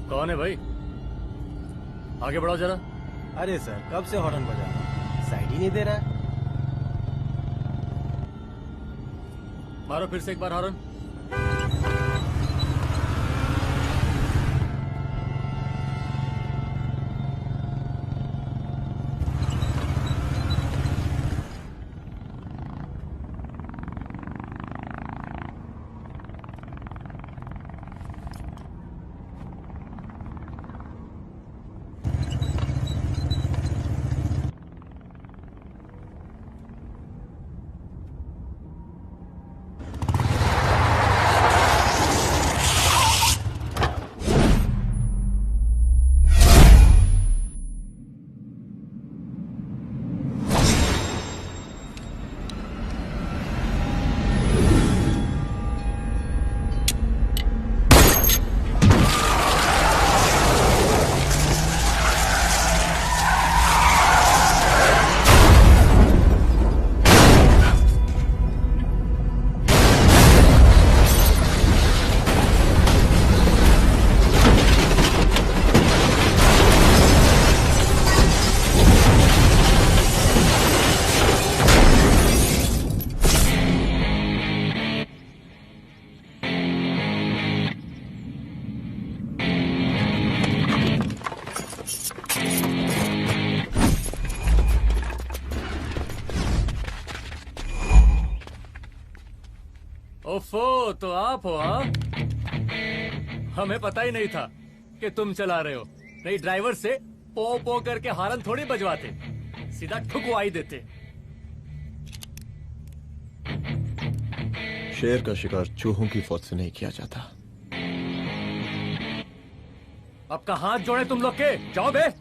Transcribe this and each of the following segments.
कौन है भाई? आगे बढ़ाओ जरा। अरे सर कब से हॉर्न बजा रहा हूं, साइड ही नहीं दे रहा है। मारो फिर से एक बार हॉर्न। ओफो, तो आप हो? हाँ, हमें पता ही नहीं था कि तुम चला रहे हो। नहीं ड्राइवर से पो पो करके हॉर्न थोड़ी बजवाते, सीधा ठुकवा ही देते। शेर का शिकार चूहों की फौज से नहीं किया जाता। अब का हाथ जोड़े तुम लोग के, जाओ बे।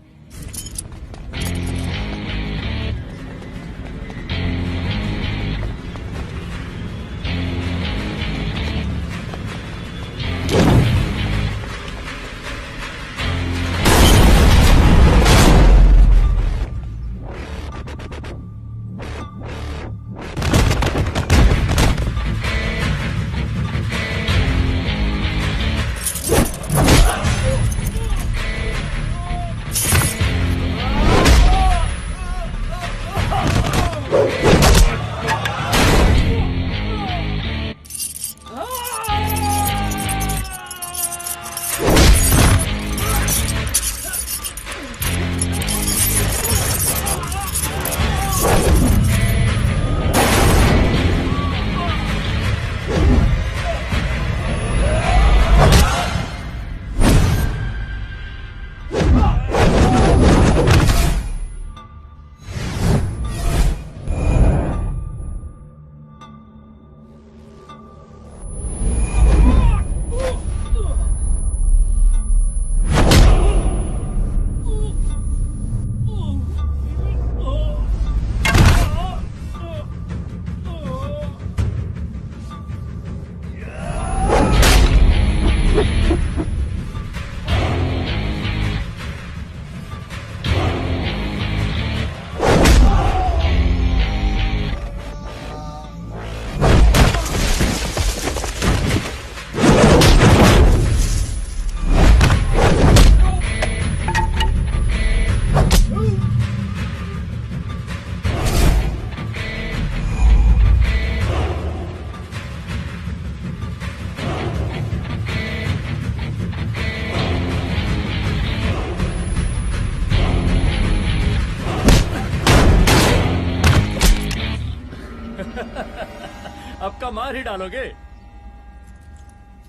अब का मार ही डालोगे?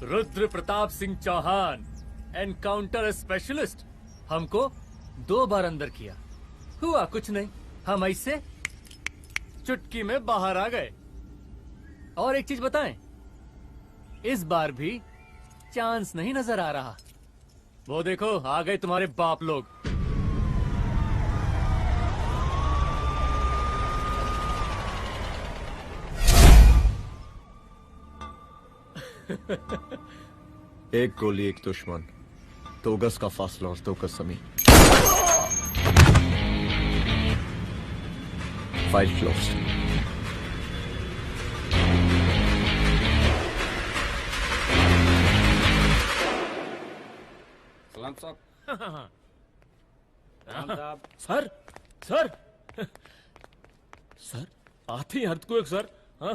रुद्र प्रताप सिंह चौहान, एनकाउंटर स्पेशलिस्ट, हमको 2 बार अंदर किया, हुआ कुछ नहीं। हम ऐसे चुटकी में बाहर आ गए। और एक चीज बताएं, इस बार भी चांस नहीं नजर आ रहा। वो देखो आ गए तुम्हारे बाप लोग। एक गोली एक दुश्मन, 2 गज का फासला और 2 गज जमीन। File closed. सलाम साहब। सलाम साहब। सर सर सर आते ही अर्थक्वेक सर। हाँ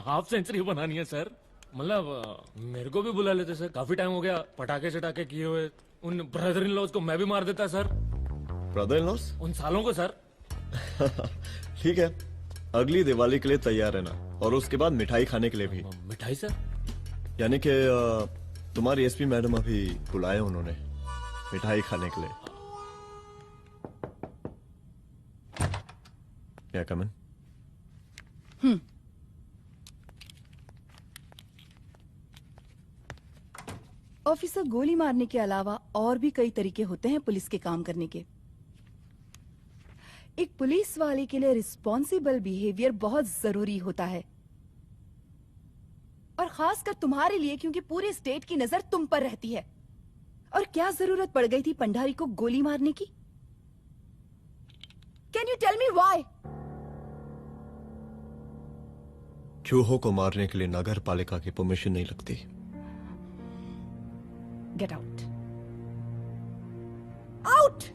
हाफ सेंचुरी बनानी है सर। मतलब मेरे को भी बुला लेते सर, काफी टाइम हो गया पटाखे चटाखे किए हुए। उन ब्रदर इन लॉज को मैं भी मार देता सर। Brother in loss? उन सालों को सर। ठीक है, अगली दिवाली के लिए तैयार रहना, और उसके बाद मिठाई खाने के लिए भी। मिठाई सर? यानी कि तुम्हारी एसपी मैडम अभी बुलाए उन्होंने मिठाई खाने के लिए। क्या कमन? ऑफिसर, गोली मारने के अलावा और भी कई तरीके होते हैं पुलिस के काम करने के। एक पुलिस वाले के लिए रिस्पॉन्सिबल बिहेवियर बहुत जरूरी होता है, और खासकर तुम्हारे लिए, क्योंकि पूरे स्टेट की नजर तुम पर रहती है। और क्या जरूरत पड़ गई थी पंडारी को गोली मारने की? Can you tell me why? चूहों को मारने के लिए नगर पालिका की परमिशन नहीं लगती। Get out. Out!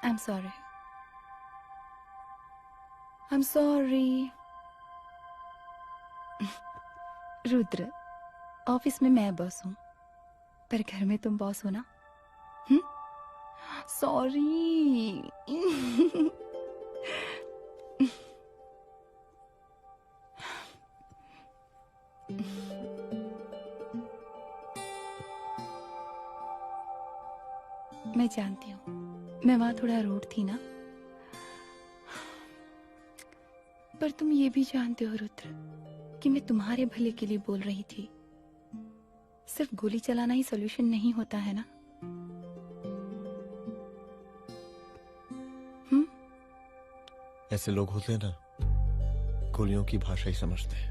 I'm sorry. I'm sorry. Rudra, office में मैं बॉस हूँ, पर घर में तुम बॉस हो ना? सॉरी। मैं जानती हूँ मैं वहां थोड़ा रूड थी ना, पर तुम ये भी जानते हो रुद्र कि मैं तुम्हारे भले के लिए बोल रही थी। सिर्फ गोली चलाना ही सॉल्यूशन नहीं होता है ना। ऐसे लोग होते हैं ना, गोलियों की भाषा ही समझते हैं।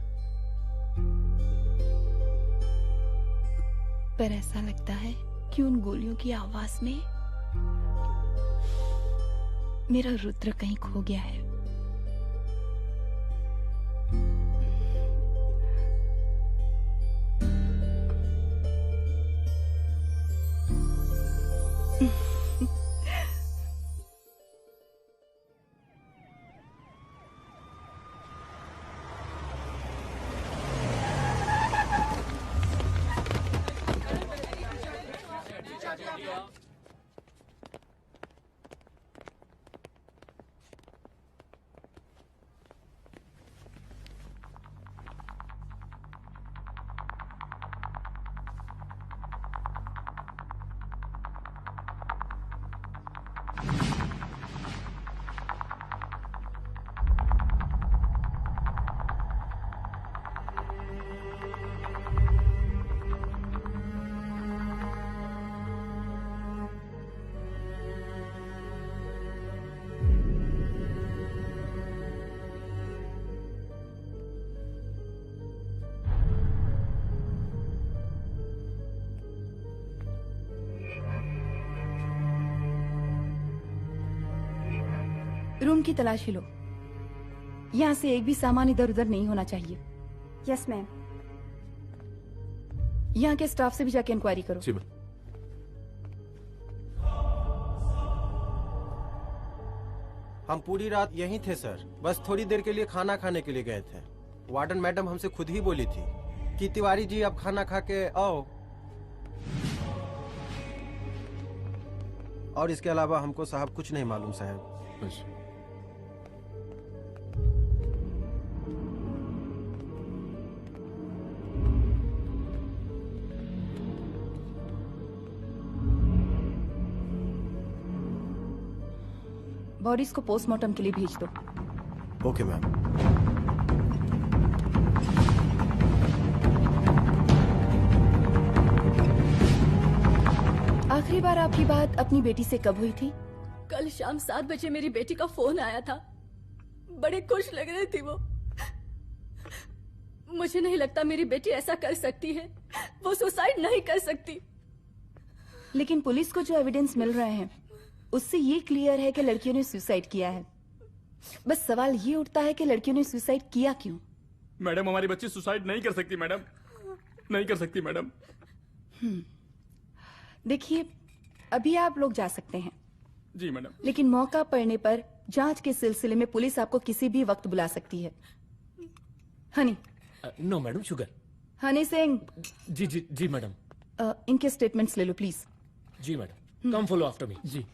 पर ऐसा लगता है कि उन गोलियों की आवाज में मेरा रुद्र कहीं खो गया है। रूम की तलाशी लो। यहाँ से एक भी सामान इधर उधर नहीं होना चाहिए। Yes ma'am. यहाँ के स्टाफ से भी जाके इंक्वायरी करो। जी मैम। हम पूरी रात यहीं थे सर, बस थोड़ी देर के लिए खाना खाने के लिए गए थे। वार्डन मैडम हमसे खुद ही बोली थी कि तिवारी जी आप खाना खा के आओ, और इसके अलावा हमको साहब कुछ नहीं मालूम साहब। अच्छा। बॉडीज को पोस्टमार्टम के लिए भेज दो। Okay ma'am. आखिरी बार आपकी बात अपनी बेटी से कब हुई थी? कल शाम 7 बजे मेरी बेटी का फोन आया था। बड़े खुश लग रही थी वो। मुझे नहीं लगता मेरी बेटी ऐसा कर सकती है। वो सुसाइड नहीं कर सकती। लेकिन पुलिस को जो एविडेंस मिल रहे हैं उससे ये क्लियर है कि लड़कियों ने सुसाइड किया है। बस सवाल ये उठता है कि लड़कियों ने सुसाइड किया क्यों? मैडम हमारी बच्ची सुसाइड नहीं कर सकती मैडम, नहीं कर सकती मैडम। देखिए, अभी आप लोग जा सकते हैं। जी मैडम। लेकिन मौका पड़ने पर जांच के सिलसिले में पुलिस आपको किसी भी वक्त बुला सकती है। Honey. No madam, sugar. Honey Singh. जी जी जी मैडम। इनके स्टेटमेंट्स ले लो प्लीज। जी madam, come follow after me. जी।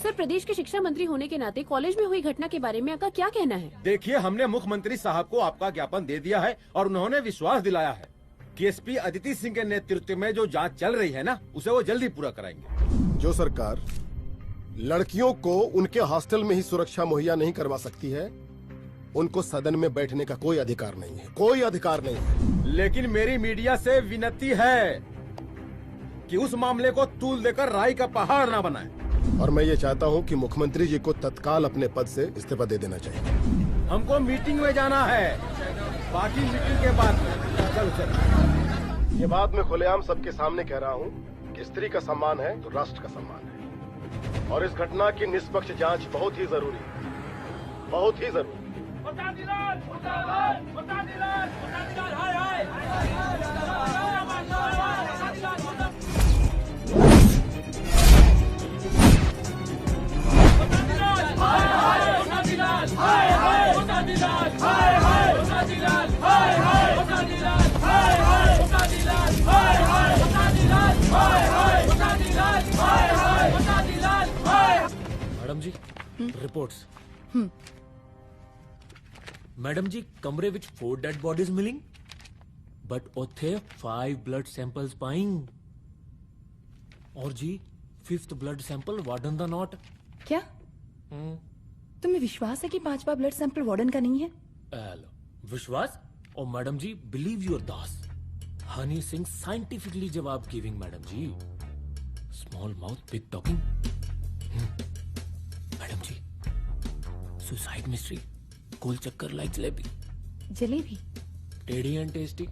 सर, प्रदेश के शिक्षा मंत्री होने के नाते कॉलेज में हुई घटना के बारे में आपका क्या कहना है? देखिए, हमने मुख्यमंत्री साहब को आपका ज्ञापन दे दिया है और उन्होंने विश्वास दिलाया है कि एसपी अदिति सिंह के नेतृत्व में जो जांच चल रही है ना, उसे वो जल्दी पूरा कराएंगे। जो सरकार लड़कियों को उनके हॉस्टल में ही सुरक्षा मुहैया नहीं करवा सकती है, उनको सदन में बैठने का कोई अधिकार नहीं है, कोई अधिकार नहीं है। लेकिन मेरी मीडिया से विनती है कि उस मामले को तूल देकर राई का पहाड़ ना बनाए। और मैं ये चाहता हूँ कि मुख्यमंत्री जी को तत्काल अपने पद से इस्तीफा दे देना चाहिए। हमको मीटिंग में जाना है, बाकी मीटिंग के बाद चल चल। ये बात मैं खुलेआम सबके सामने कह रहा हूँ कि स्त्री का सम्मान है तो राष्ट्र का सम्मान है, और इस घटना की निष्पक्ष जांच बहुत ही जरूरी है, बहुत ही जरूरी। मैडम जी, रिपोर्ट्स। मैडम जी, कमरे विच 4 डेड बॉडीज मिलिंग, बट उथे 5 ब्लड सैंपल्स पाइंग। और जी 5th ब्लड सैंपल वार्डन दा नॉट। क्या तुम्हें विश्वास है कि 5वां ब्लड सैंपल वार्डन का नहीं है? विश्वास? और मैडम जी, बिलीव योर दास, हनी सिंह साइंटिफिकली जवाब giving. Madam ji, small mouth big talking. Madam ji, suicide mystery, गोल चक्कर लाइक जलेबी। जलेबी टेढ़ी एंड टेस्टी।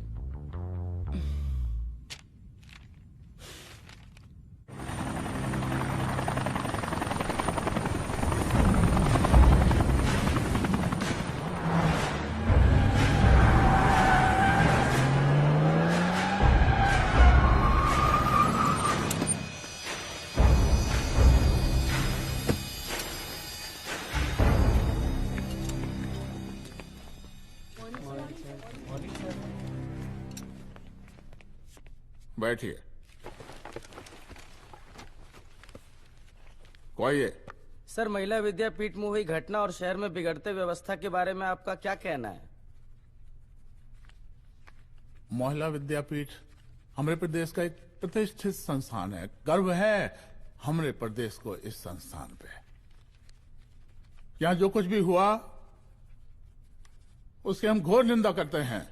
बैठिए। कोई है? सर, महिला विद्यापीठ में हुई घटना और शहर में बिगड़ते व्यवस्था के बारे में आपका क्या कहना है? महिला विद्यापीठ हमारे प्रदेश का एक प्रतिष्ठित संस्थान है। गर्व है हमारे प्रदेश को इस संस्थान पे। यहाँ जो कुछ भी हुआ उसकी हम घोर निंदा करते हैं।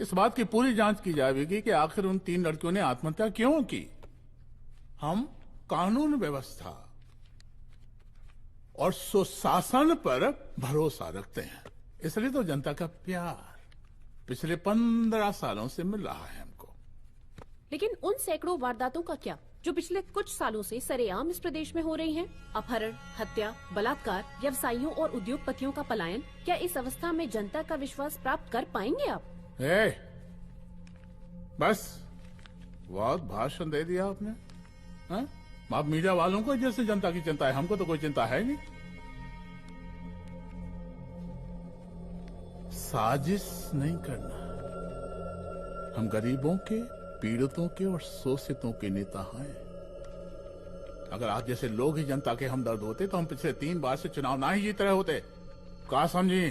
इस बात की पूरी जांच की जाएगी कि आखिर उन 3 लड़कियों ने आत्महत्या क्यों की। हम कानून व्यवस्था और सुशासन पर भरोसा रखते हैं, इसलिए तो जनता का प्यार। पिछले 15 सालों से मिल रहा है हमको। लेकिन उन सैकड़ों वारदातों का क्या जो पिछले कुछ सालों से सरेआम इस प्रदेश में हो रही हैं? अपहरण, हत्या, बलात्कार, व्यवसायियों और उद्योगपतियों का पलायन। क्या इस अवस्था में जनता का विश्वास प्राप्त कर पाएंगे आप? बस बहुत भाषण दे दिया आपने। हाँ? आप मीडिया वालों को जैसे जनता की चिंता है, हमको तो कोई चिंता है नहीं। साजिश नहीं करना। हम गरीबों के, पीड़ितों के और शोषितों के नेता हैं। अगर आप जैसे लोग ही जनता के हमदर्द होते तो हम पिछले 3 बार से चुनाव ना ही जीत रहे होते। क्या समझी?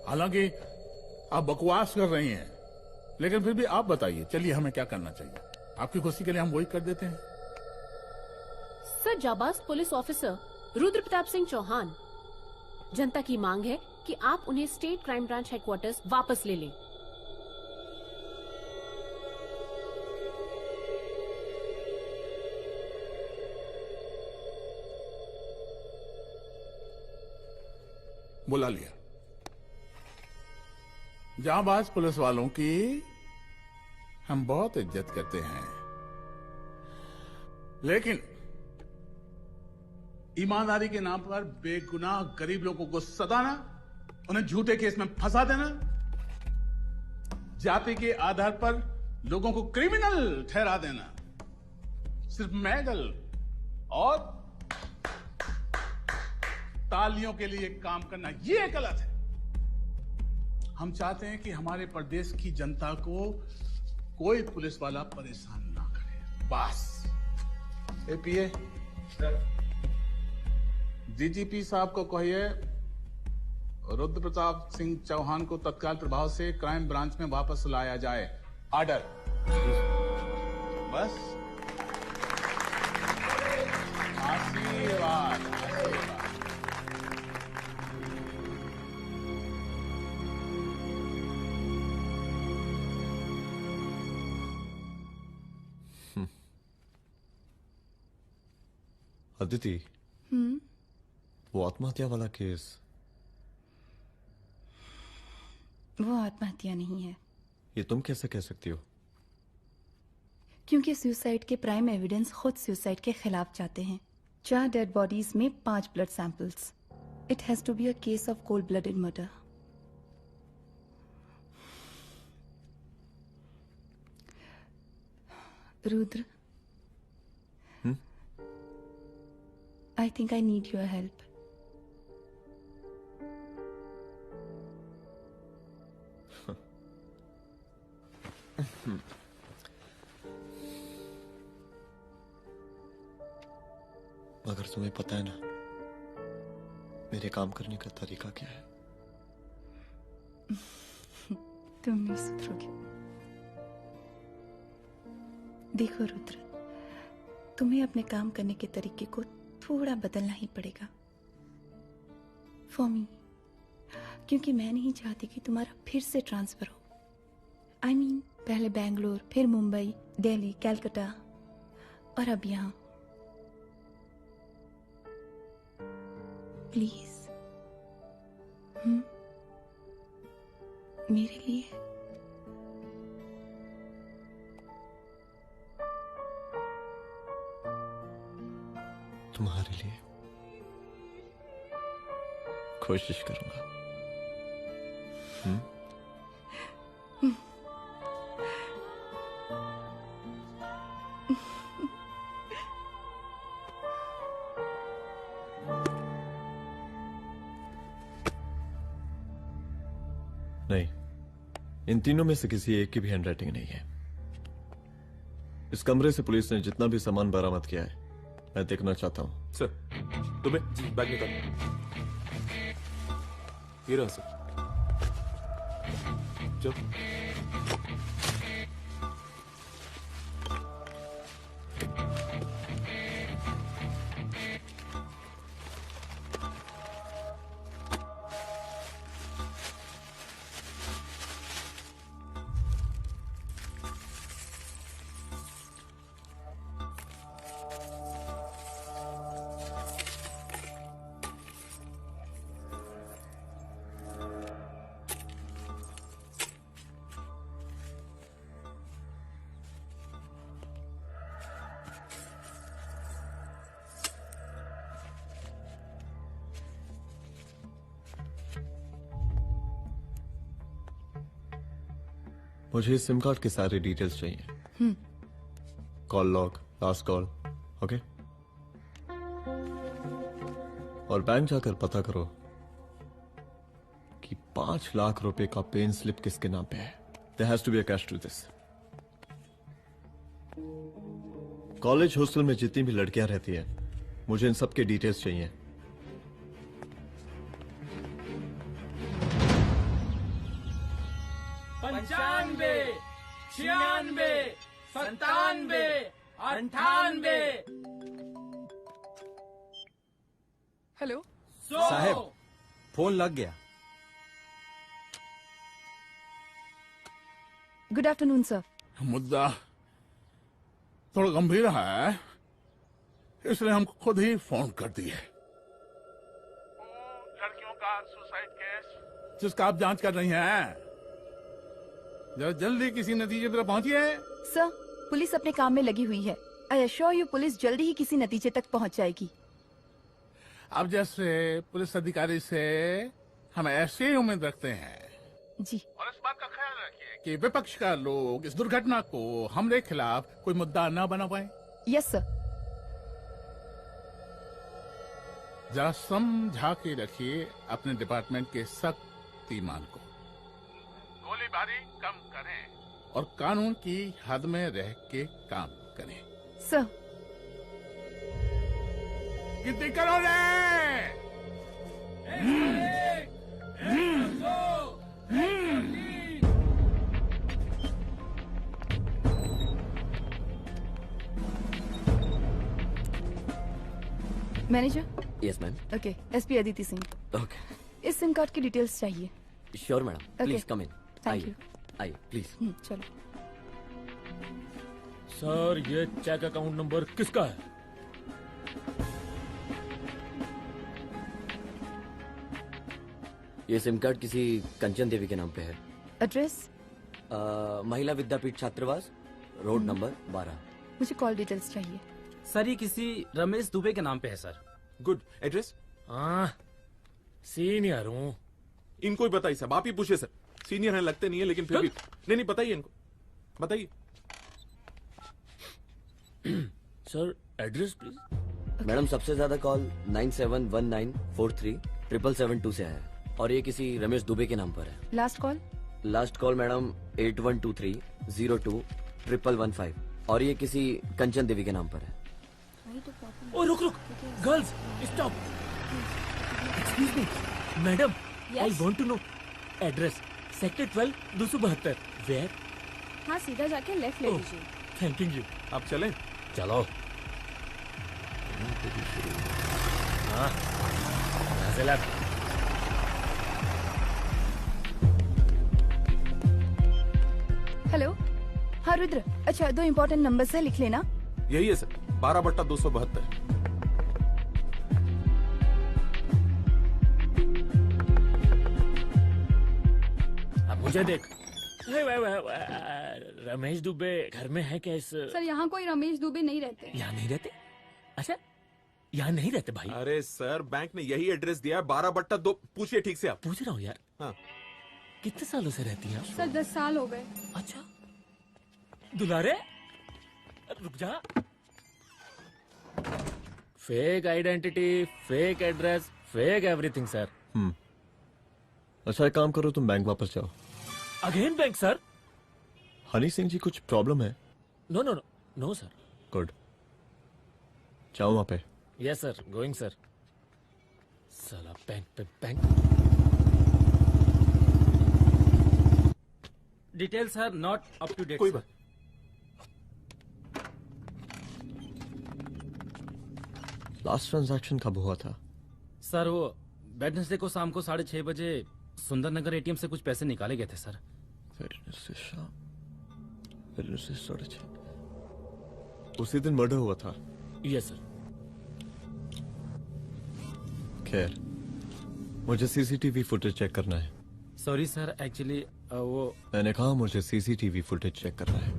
हालांकि आप बकवास कर रही हैं, लेकिन फिर भी आप बताइए, चलिए हमें क्या करना चाहिए? आपकी खुशी के लिए हम वही कर देते हैं। सर, जाबाज पुलिस ऑफिसर रुद्र प्रताप सिंह चौहान, जनता की मांग है कि आप उन्हें स्टेट क्राइम ब्रांच हेडक्वार्टर्स वापस ले लें। बुला लिया। जाबाज पुलिस वालों की हम बहुत इज्जत करते हैं, लेकिन ईमानदारी के नाम पर बेगुनाह गरीब लोगों को सताना, उन्हें झूठे केस में फंसा देना, जाति के आधार पर लोगों को क्रिमिनल ठहरा देना, सिर्फ मैगल और तालियों के लिए काम करना, ये गलत है। हम चाहते हैं कि हमारे प्रदेश की जनता को कोई पुलिस वाला परेशान ना करे, बस। एपीए डीजीपी साहब को कहिए रुद्र प्रताप सिंह चौहान को तत्काल प्रभाव से क्राइम ब्रांच में वापस लाया जाए। ऑर्डर। बस। आशीर्वाद, आशीर्वाद। अदिति, वो आत्महत्या वाला केस, वो आत्महत्या नहीं है। ये तुम कैसे कह सकती हो? क्योंकि सुसाइड के प्राइम एविडेंस खुद सुसाइड के खिलाफ जाते हैं। 4 डेड बॉडीज में 5 blood samples. It has to be a case of cold blooded murder. Rudra, I think I need your help. मगर तुम्हें पता है ना मेरे काम करने का तरीका क्या है? तुम नहीं सुधरोगे। देखो रुद्र, तुम्हें अपने काम करने के तरीके को थोड़ा बदलना ही पड़ेगा फॉर मी, क्योंकि मैं नहीं चाहती कि तुम्हारा फिर से ट्रांसफर हो। I mean, पहले बेंगलोर, फिर मुंबई, दिल्ली, कलकत्ता और अब यहां। प्लीज मेरे लिए। तुम्हारे लिए कोशिश करूंगा। नहीं, इन तीनों में से किसी एक की भी हैंडराइटिंग नहीं है। इस कमरे से पुलिस ने जितना भी सामान बरामद किया है मैं देखना चाहता हूं। सर, तुम्हें बैग निकाल। ये रहा सर। चल। मुझे इस सिम कार्ड के सारे डिटेल्स चाहिए। Call log, last call, okay. और बैंक जाकर पता करो कि 5 लाख रुपए का पेन स्लिप किसके नाम पे है। There has to be a cash to this. College hostel में जितनी भी लड़कियां रहती हैं, मुझे इन सब के डिटेल्स चाहिए। 95, 96, 97, 98। हेलो साहब, फोन लग गया। Good afternoon sir. मुद्दा थोड़ा गंभीर है, इसलिए हम खुद ही फोन कर दिए। लड़कियों का सुसाइड केस जिसका आप जांच कर रही हैं, जरा जल्दी किसी नतीजे पर पहुंचिए। सर, पुलिस अपने काम में लगी हुई है। आई एश्योर यू पुलिस जल्दी ही किसी नतीजे तक पहुंच जाएगी। अब जैसे पुलिस अधिकारी से हम ऐसी ही उम्मीद रखते हैं जी। और इस बात का ख्याल रखिए कि विपक्ष का लोग इस दुर्घटना को हमरे खिलाफ कोई मुद्दा न बना पाए। Yes sir. जरा समझा के रखिए अपने डिपार्टमेंट के शक्तिमान को। गोलीबारी कम करें और कानून की हद में रह के काम करें। सर। कितनी करो रे? Manager. Yes ma'am. Okay, SP Aditi Singh. Okay. इस सिम कार्ड की डिटेल्स चाहिए। Sure madam, please come in. Thank you. आइए प्लीज। चलो। सर, ये चेक अकाउंट नंबर किसका है? ये सिम कार्ड किसी कंचन देवी के नाम पे है। एड्रेस? महिला विद्यापीठ छात्रावास, रोड नंबर 12। मुझे कॉल डिटेल्स चाहिए। सर, ये किसी रमेश दुबे के नाम पे है सर। गुड। एड्रेस? हाँ, सीनियर हूँ। इनको ही बताइए साहब, आप ही पूछिए सर। सीनियर हैं लगते नहीं है, लेकिन फिर भी नहीं बताइए इनको, बताइए। Sir, address please. मैडम, सबसे ज्यादा कॉल 9719437772 से है और ये किसी रमेश दुबे के नाम पर है। Last call? Last call madam 8123021115 और ये किसी कंचन देवी के नाम पर है। ओ रुक, girls stop. Excuse me madam, I want to know address. Sector 12 272। Where? हाँ, सीधा जाके लेफ्ट ले लीजिए। Thank you. आप चलें? चलो। हाँ, यहाँ से लेफ्ट। हेलो। हाँ रुद्र, अच्छा 2 इम्पोर्टेंट नंबर से लिख लेना। यही है सर, 12/272। अब मुझे देख। रमेश दुबे घर में है क्या? इस सर, यहाँ कोई रमेश दुबे नहीं रहते। यहाँ नहीं रहते? अच्छा, यहाँ नहीं रहते भाई। अरे सर, बैंक ने यही एड्रेस दिया है, 12/2। पूछिए ठीक से आप। पूछ रहा हूँ यार। हाँ। कितने सालों से रहती हैं? सर 10 साल हो गए। अच्छा। दुलारे रुक जा। Fake identity, fake address, fake everything sir. अच्छा, एक काम करो, तुम बैंक वापस जाओ। Again bank sir? Honey Singh ji, कुछ प्रॉब्लम है? No no no no sir. Good, जाओ वहां पे। Yes sir, going sir. साला बैंक पे bank. Details are not up to date. कोई बात। लास्ट ट्रांजैक्शन कब हुआ था? सर, वो वेडनेसडे को शाम को 6:30 बजे सुंदरनगर एटीएम से कुछ पैसे निकाले गए थे सर। वेडनेसडे शाम, वेडनेसडे 6:30। उसी दिन मर्डर हुआ था? Yes sir. खैर, मुझे सीसीटीवी फुटेज चेक करना है। सॉरी सर, एक्चुअली वो मैंने कहा मुझे सीसीटीवी फुटेज चेक करना है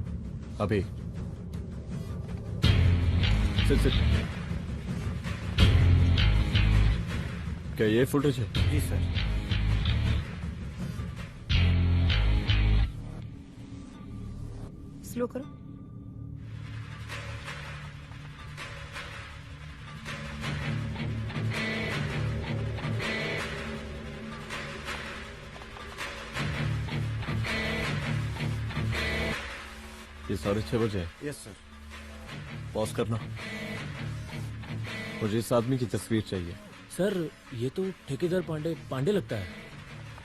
अभी। सिट। क्या ये फुटेज है? जी सर। स्लो करो। ये 6:30 बजे। Yes sir. पॉज करना। मुझे इस आदमी की तस्वीर चाहिए। सर ये तो ठेकेदार पांडे लगता है।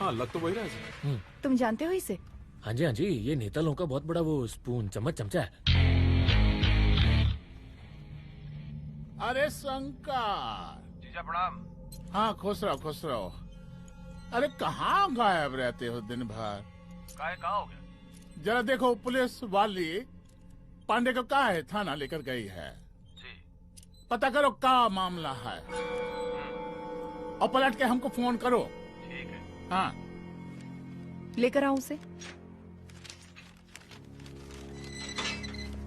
हाँ लग तो वही रहा है सर। तुम जानते हो इसे? हाँ जी, ये नेता लोगों का बहुत बड़ा वो स्पून चमचा है। अरे शंकर। जीजा प्रणाम। हाँ खुश रहो। अरे कहाँ गायब रहते हो दिन भर? कहाँ हो गया? जरा देखो पुलिस वाली पांडे को कहा है थाना लेकर गई है। जी। पता करो क्या मामला है और पलट के हमको फोन करो। ठीक है। हाँ लेकर आओ उसे।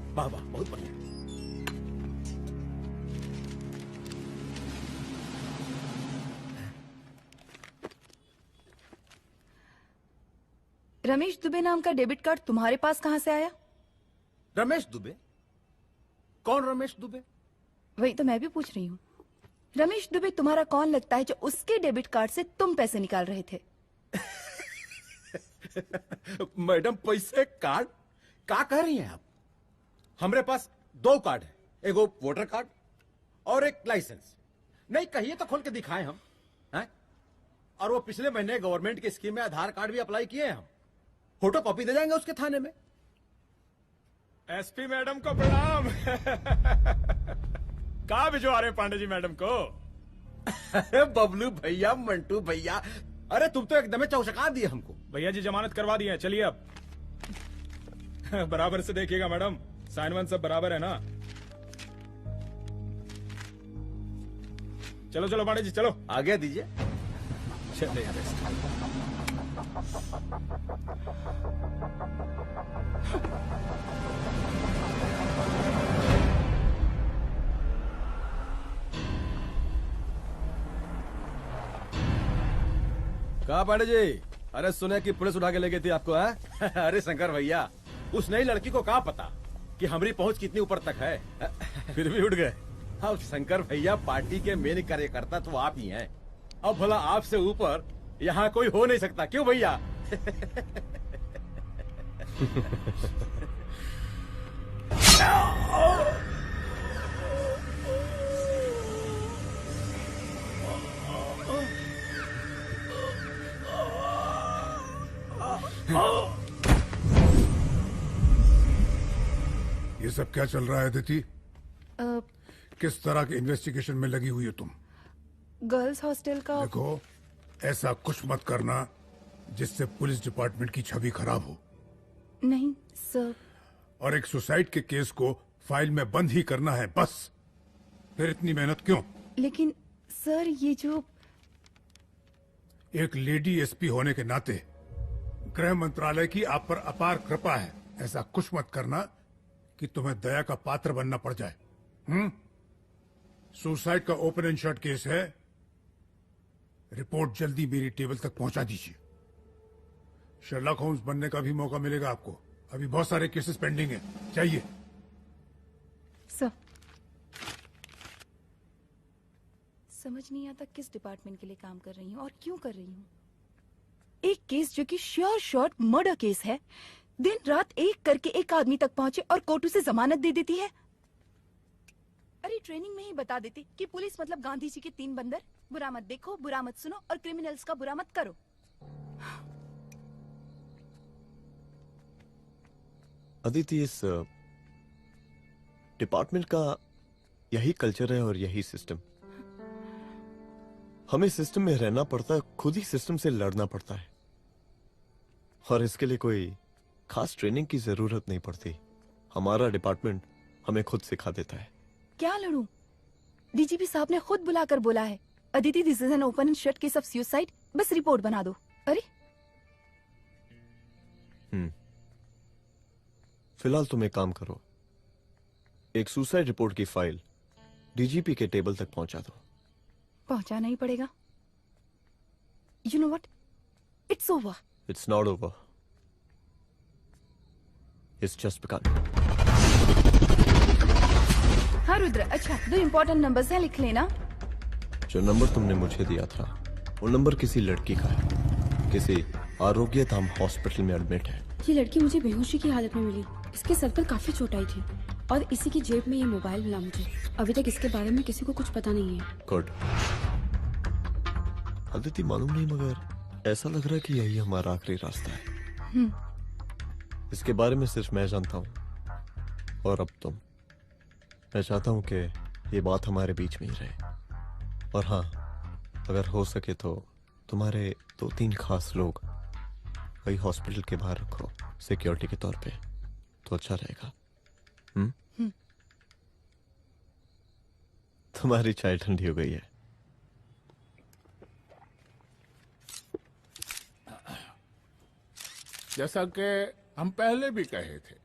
वाह वाह बहुत बढ़िया। रमेश दुबे नाम का डेबिट कार्ड तुम्हारे पास कहां से आया? रमेश दुबे? कौन रमेश दुबे? वही तो मैं भी पूछ रही हूँ। रमेश दुबे तुम्हारा कौन लगता है जो उसके डेबिट कार्ड से तुम पैसे निकाल रहे थे? मैडम पैसे कार्ड क्या कह रही हैं आप? हमारे पास 2 कार्ड है, एक वो वोटर कार्ड और एक लाइसेंस। नहीं कहिए तो खोल के दिखाएं हम हैं? और वो पिछले महीने गवर्नमेंट की स्कीम में आधार कार्ड भी अप्लाई किए हैं हम। फोटो कॉपी दे जाएंगे उसके थाने में। एसपी मैडम को प्रणाम। कहाँ भिजवा रहे पांडे जी मैडम को? अरे बबलू भैया, मंटू भैया, अरे तुम तो एकदम चौचका दिए हमको। भैया जी जमानत करवा दी है, चलिए अब। बराबर से देखिएगा मैडम, साइन वाइन सब बराबर है ना? चलो पांडे जी चलो आगे दीजिए। चलिए कहा पांडे जी? अरे सुने कि पुलिस उठा के ले गई थी आपको है? अरे शंकर भैया, उस नई लड़की को क्या पता कि हमारी पहुंच कितनी ऊपर तक है। फिर भी उठ गए। अब शंकर भैया पार्टी के मेन कार्यकर्ता तो आप ही हैं। अब भला आपसे ऊपर यहाँ कोई हो नहीं सकता, क्यों भैया? ये सब क्या चल रहा है अदिति? किस तरह के इन्वेस्टिगेशन में लगी हुई हो तुम? गर्ल्स हॉस्टल का। देखो, ऐसा कुछ मत करना जिससे पुलिस डिपार्टमेंट की छवि खराब हो। नहीं सर। और एक सुसाइड के केस को फाइल में बंद ही करना है बस। फिर इतनी मेहनत क्यों? लेकिन सर ये जो एक लेडी एसपी होने के नाते गृह मंत्रालय की आप पर अपार कृपा है। ऐसा कुछ मत करना कि तुम्हें दया का पात्र बनना पड़ जाए। सुसाइड का ओपन एंड शट केस है। रिपोर्ट जल्दी मेरी टेबल तक पहुंचा दीजिए। शर्लॉक होम्स बनने का भी मौका मिलेगा आपको। अभी बहुत सारे केसेस पेंडिंग हैं। चाहिए सर। समझ नहीं आता किस डिपार्टमेंट के लिए काम कर रही हूँ और क्यों कर रही हूँ। एक केस जो कि श्योर शॉट मर्डर केस है, दिन रात एक करके एक आदमी तक पहुंचे और कोर्ट उसे जमानत दे देती है। अरे ट्रेनिंग में ही बता देती कि पुलिस मतलब गांधी जी के 3 बंदर, बुरा मत देखो, बुरा मत सुनो और क्रिमिनल्स का बुरा मत करो। अदिति, इस डिपार्टमेंट का यही कल्चर है और यही सिस्टम। हमें सिस्टम में रहना पड़ता है, खुद ही सिस्टम से लड़ना पड़ता है, और इसके लिए कोई खास ट्रेनिंग की जरूरत नहीं पड़ती। हमारा डिपार्टमेंट हमें खुद सिखा देता है। क्या लड़ूं? डीजीपी साहब ने खुद बुलाकर बोला है, Aditi this is an open and shut case of suicide, बस रिपोर्ट बना दो। अरे फिलहाल तुम एक काम करो, एक सुसाइड रिपोर्ट की फाइल डीजीपी के टेबल तक पहुंचा दो। पहुंचाना ही पड़ेगा। You know what, it's over. It's not over. Is just begun. हाँ रुद्र, अच्छा 2 इम्पोर्टेंट नंबर्स हैं, लिख लेना। जो नंबर तुमने मुझे दिया था वो नंबर किसी लड़की का है, किसी आरोग्य धाम हॉस्पिटल में एडमिट है। ये लड़की मुझे बेहोशी की हालत में मिली। इसके सर पर काफी चोट आई थी और इसी की जेब में ये मोबाइल मिला मुझे। अभी तक इसके बारे में किसी को कुछ पता नहीं है। गुड। अदिति मालूम नहीं मगर ऐसा लग रहा है कि यही हमारा आखिरी रास्ता है। इसके बारे में सिर्फ मैं जानता हूँ और अब तुम। मैं चाहता हूँ कि ये बात हमारे बीच में ही रहे। और हाँ, अगर हो सके तो तुम्हारे 2-3 खास लोग वही हॉस्पिटल के बाहर रखो सिक्योरिटी के तौर पे, तो अच्छा रहेगा। तुम्हारी चाय ठंडी हो गई है। जैसा कि हम पहले भी कहे थे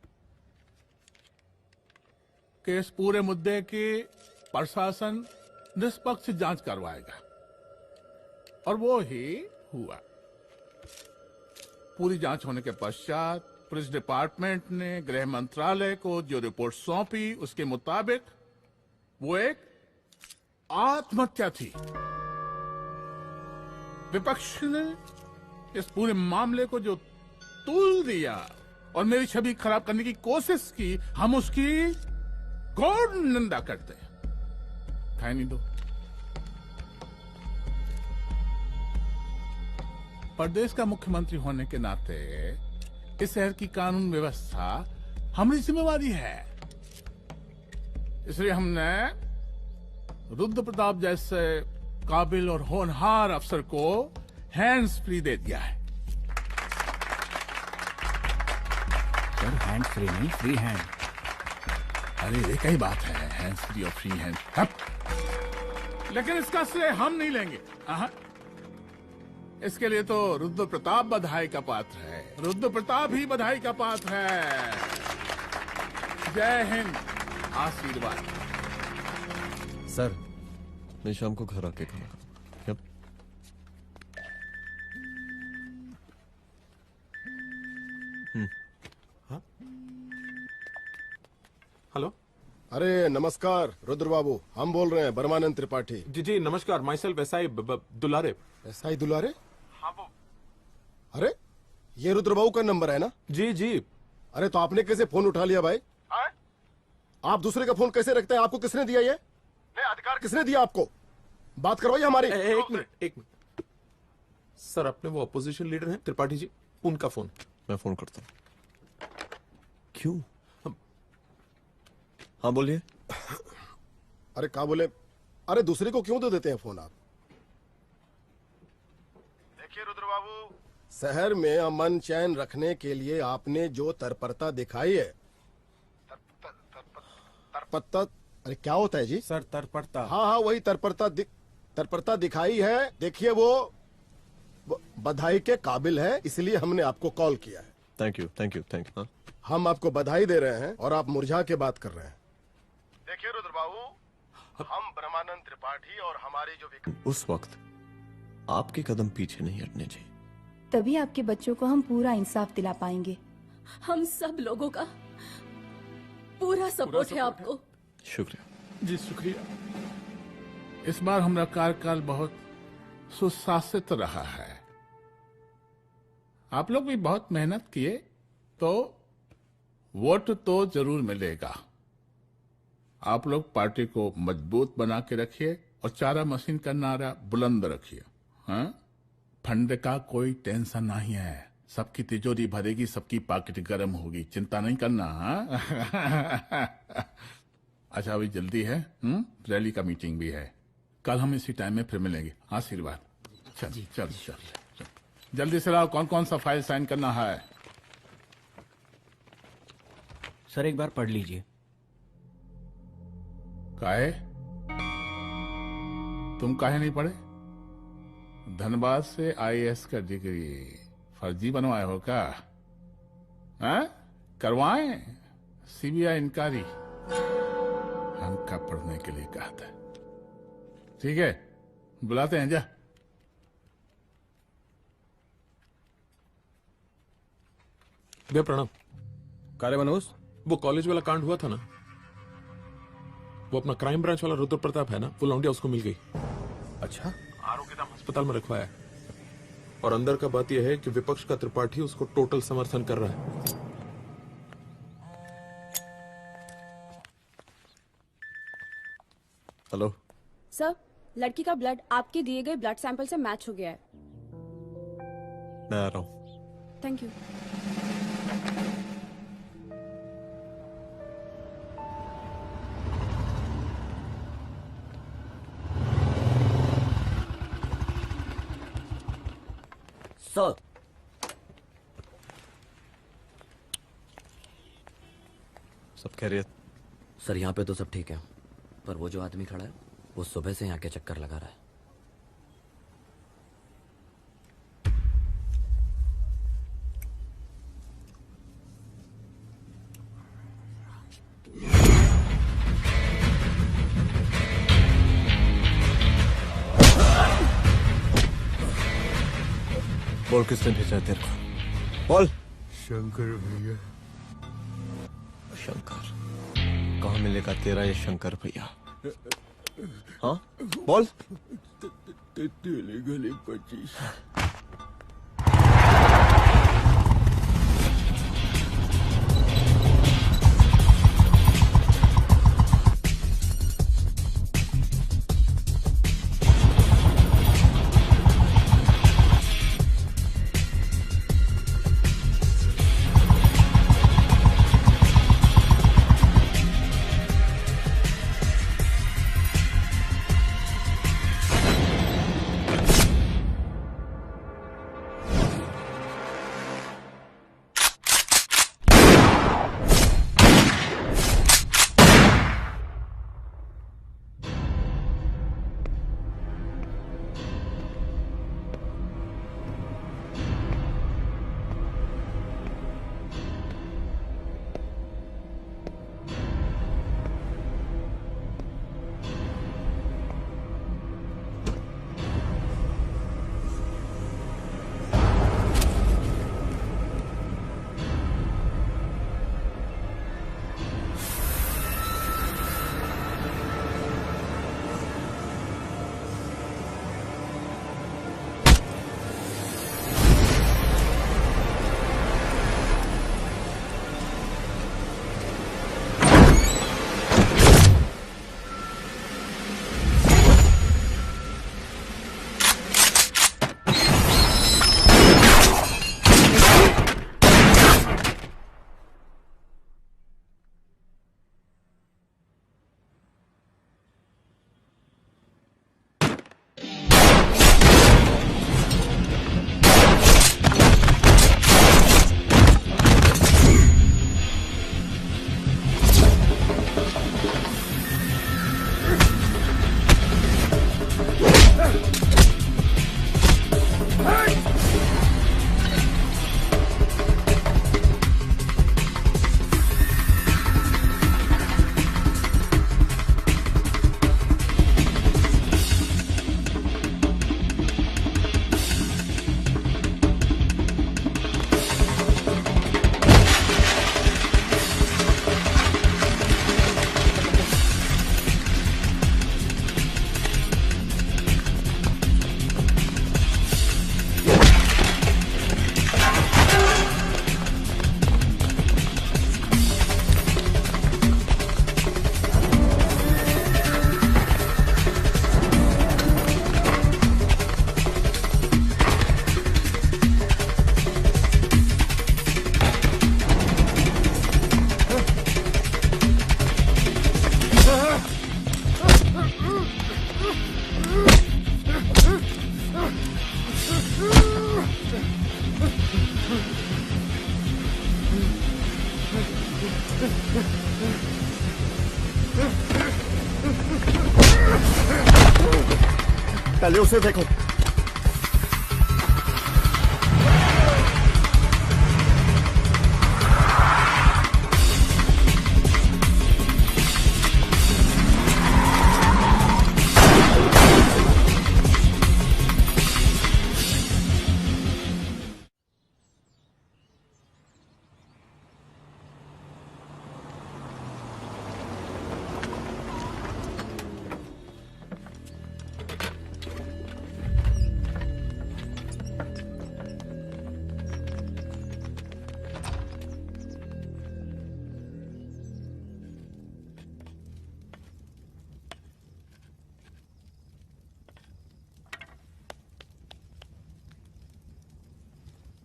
कि इस पूरे मुद्दे की प्रशासन निष्पक्ष जांच करवाएगा और वो ही हुआ। पूरी जांच होने के पश्चात पुलिस डिपार्टमेंट ने गृह मंत्रालय को जो रिपोर्ट सौंपी उसके मुताबिक वो एक आत्महत्या थी। विपक्ष ने इस पूरे मामले को जो तूल दिया और मेरी छवि खराब करने की कोशिश की, हम उसकी घोर निंदा करते हैं। खाए नहीं दो। प्रदेश का मुख्यमंत्री होने के नाते इस शहर की कानून व्यवस्था हमारी जिम्मेवारी है। इसलिए हमने रुद्र प्रताप जैसे काबिल और होनहार अफसर को हैंड्स फ्री दे दिया है। सर हैंड फ्री नहीं, फ्री हैंड। अरे ये कई बात है, हैंड्स फ्री और फ्री हैंड। लेकिन इसका श्रेय हम नहीं लेंगे। इसके लिए तो रुद्र प्रताप बधाई का पात्र है। रुद्र प्रताप ही बधाई का पात्र है। जय हिंद। आशीर्वाद। सर, मैं शाम को घर आके खाना। यप। हेलो। अरे नमस्कार रुद्र बाबू, हम बोल रहे हैं ब्रह्मानंद त्रिपाठी। जी जी नमस्कार। My self SI Dulare. SI दुलारे? हाँ वो। अरे ये रुद्र बाबू का नंबर है ना? जी जी। अरे तो आपने कैसे फोन उठा लिया भाई? आप दूसरे का फोन कैसे रखते हैं? आपको किसने दिया ये अधिकार? किसने दिया आपको? बात करवाइए हमारी। एक मिनट। सर अपने वो अपोजिशन लीडर हैं त्रिपाठी जी, उनका फोन। मैं फोन करता हूँ। क्यों? हाँ बोलिए। अरे क्या बोले? अरे दूसरे को क्यों दे देते हैं फोन आप? देखिए रुद्र बाबू, शहर में अमन चैन रखने के लिए आपने जो तत्परता दिखाई है। तत्परता? अरे क्या होता है जी? सर तत्परता। हाँ हाँ वही तत्परता दिखाई है। देखिए वो बधाई के काबिल है, इसलिए हमने आपको कॉल किया है। Thank you thank you thank you. हम आपको बधाई दे रहे हैं और आप मुरझा के बात कर रहे हैं। देखिए रुद्र बाबू, हम ब्रह्मानंद त्रिपाठी और हमारी जो उस वक्त आपके कदम पीछे नहीं हटने चाहिए। तभी आपके बच्चों को हम पूरा इंसाफ दिला पाएंगे। हम सब लोगों का पूरा सपोर्ट है आपको। शुक्रिया जी शुक्रिया। इस बार हमारा कार्यकाल बहुत सुशासित रहा है। आप लोग भी बहुत मेहनत किए तो वोट तो जरूर मिलेगा। आप लोग पार्टी को मजबूत बना के रखिए और चारा मशीन का नारा बुलंद रखिए। हाँ? फंड का कोई टेंशन नहीं है। सबकी तिजोरी भरेगी, सबकी पॉकेट गर्म होगी, चिंता नहीं करना। हाँ? अच्छा अभी जल्दी है, रैली का मीटिंग भी है। कल हम इसी टाइम में फिर मिलेंगे। आशीर्वाद। चल चल चल जल्दी से लाओ। कौन कौन सा फाइल साइन करना है? सर एक बार पढ़ लीजिए। काहे? तुम काहे नहीं पढ़े? धनबाद से आईएएस का डिग्री फर्जी बनवाए हो क्या? करवाएं सीबीआई इंक्वायरी। हमका पढ़ने के लिए कहा था। ठीक है बुलाते हैं। जा भैया प्रणाम। कारे मनोज, वो कॉलेज वाला कांड हुआ था ना, वो अपना क्राइम ब्रांच वाला रुद्र प्रताप है ना, वो लौंडिया उसको मिल गई। अच्छा। आरोग्यधाम अस्पताल में रखवाया है। और अंदर का बात यह है कि विपक्ष का त्रिपाठी उसको टोटल समर्थन कर रहा है। हेलो सर, लड़की का ब्लड आपके दिए गए ब्लड सैंपल से मैच हो गया है। मैं आ रहा हूँ। Thank you. सर, सब खैरियत? सर यहाँ पे तो सब ठीक है, पर वो जो आदमी खड़ा है वो सुबह से यहाँ के चक्कर लगा रहा है। बोल किसने भेजा है तेरे को? बोल। शंकर भैया। शंकर? कहाँ मिलेगा तेरा ये शंकर भैया? हाँ बोल। गली 25। पहले उसे देखो।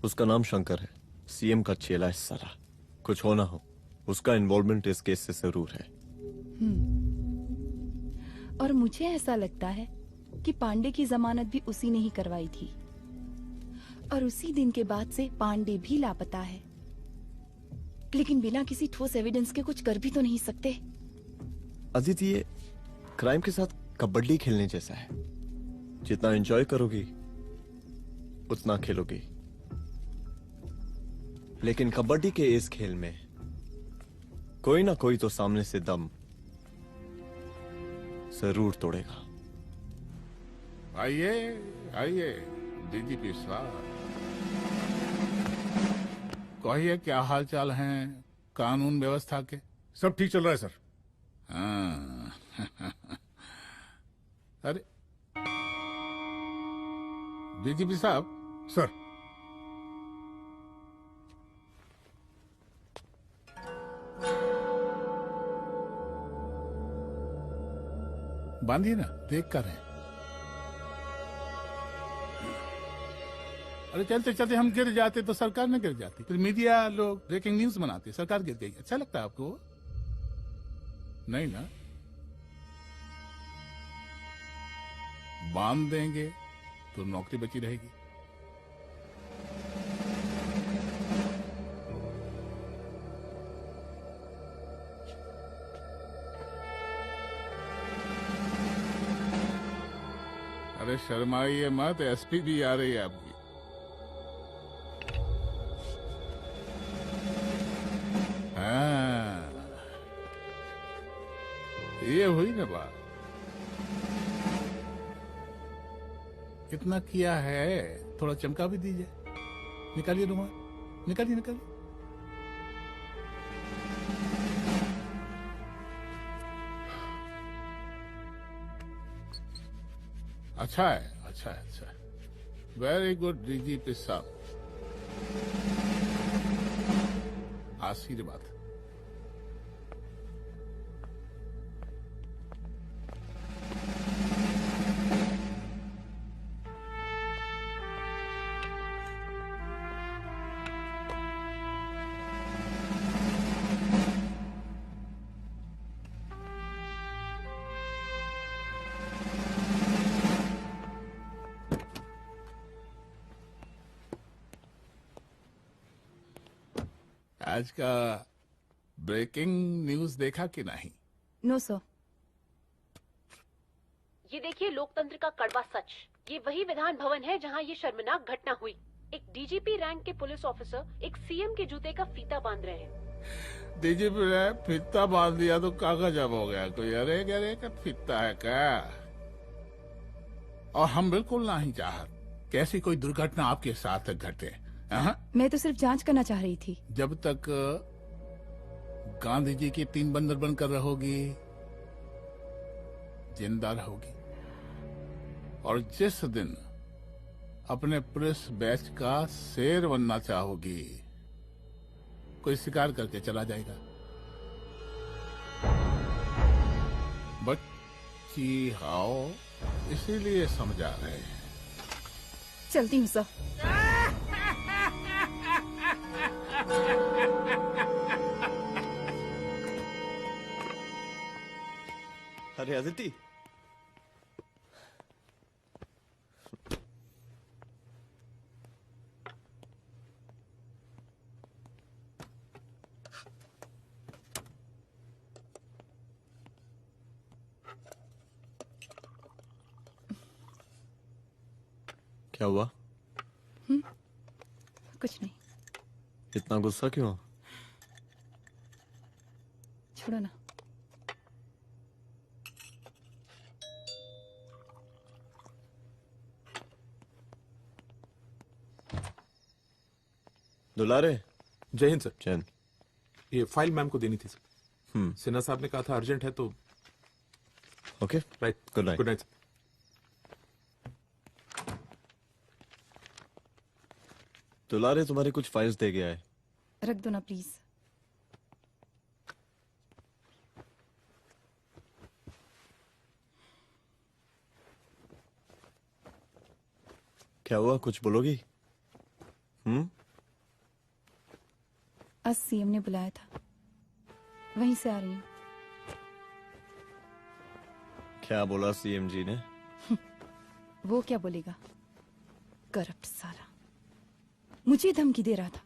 उसका नाम शंकर है, सीएम का चेला है साला। कुछ हो ना हो, उसका इन्वॉल्वमेंट इस केस से जरूर है। और मुझे ऐसा लगता है कि पांडे की जमानत भी उसी ने ही करवाई थी, और उसी दिन के बाद से पांडे भी लापता है। लेकिन बिना किसी ठोस एविडेंस के कुछ कर भी तो नहीं सकते। अदिति, ये क्राइम के साथ कबड्डी खेलने जैसा है। जितना एंजॉय करोगी उतना खेलोगी, लेकिन कबड्डी के इस खेल में कोई ना कोई तो सामने से दम जरूर तोड़ेगा। आइए आइए डीजीपी साहब, कहिए क्या हाल चाल हैं कानून व्यवस्था के? सब ठीक चल रहा है सर। हाँ। अरे डीजीपी साहब। सर। बांधिए ना, देख कर रहे हैं। अरे चलते चलते हम गिर जाते तो सरकार न गिर जाती, फिर मीडिया लोग ब्रेकिंग न्यूज बनाते, सरकार गिर गई। अच्छा लगता है आपको? नहीं ना? बांध देंगे तो नौकरी बची रहेगी। अरे शर्माइए मत, एसपी भी आ रही है आपकी। हाँ, ये हुई ना बात। कितना किया है, थोड़ा चमका भी दीजिए। निकालिए रुमाल, निकालिए निकालिए। अच्छा है, अच्छा है, अच्छा है। वेरी गुड डीजीपी साहब, आशीर्वाद। आज का ब्रेकिंग न्यूज देखा कि नहीं? No sir. ये देखिए लोकतंत्र का कड़वा सच। ये वही विधान भवन है जहां ये शर्मनाक घटना हुई। एक डीजीपी रैंक के पुलिस ऑफिसर एक सीएम के जूते का फीता बांध रहे हैं। डीजीपी ने फीता बांध दिया तो कागज अब हो गया कोई। अरे अरे का फीता है क्या? और हम बिल्कुल नहीं चाहते कैसी कोई दुर्घटना आपके साथ घटे। मैं तो सिर्फ जांच करना चाह रही थी। जब तक गांधी जी की 3 बंदर बनकर रहोगी, जिंदा रहोगी। और जिस दिन अपने पुलिस बैच का शेर बनना चाहोगी, कोई शिकार करके चला जाएगा। बच्ची हाओ, इसीलिए समझा रहे हैं। चलती हूँ सर। अरे अदिति, क्या हुआ? कुछ नहीं। इतना गुस्सा क्यों? छोड़ो ना। दुलारे। जय हिंद सर। जय हिंद। ये फाइल मैम को देनी थी सर। सिन्हा साहब ने कहा था अर्जेंट है तो। Okay right. Good night. Good night. दुलारे तुम्हारी कुछ फाइल्स दे गया है, रख दो ना प्लीज। क्या हुआ, कुछ बोलोगी? आज सीएम ने बुलाया था, वहीं से आ रही हूँ। क्या बोला सीएम जी ने? वो क्या बोलेगा, करप्ट साला, मुझे धमकी दे रहा था।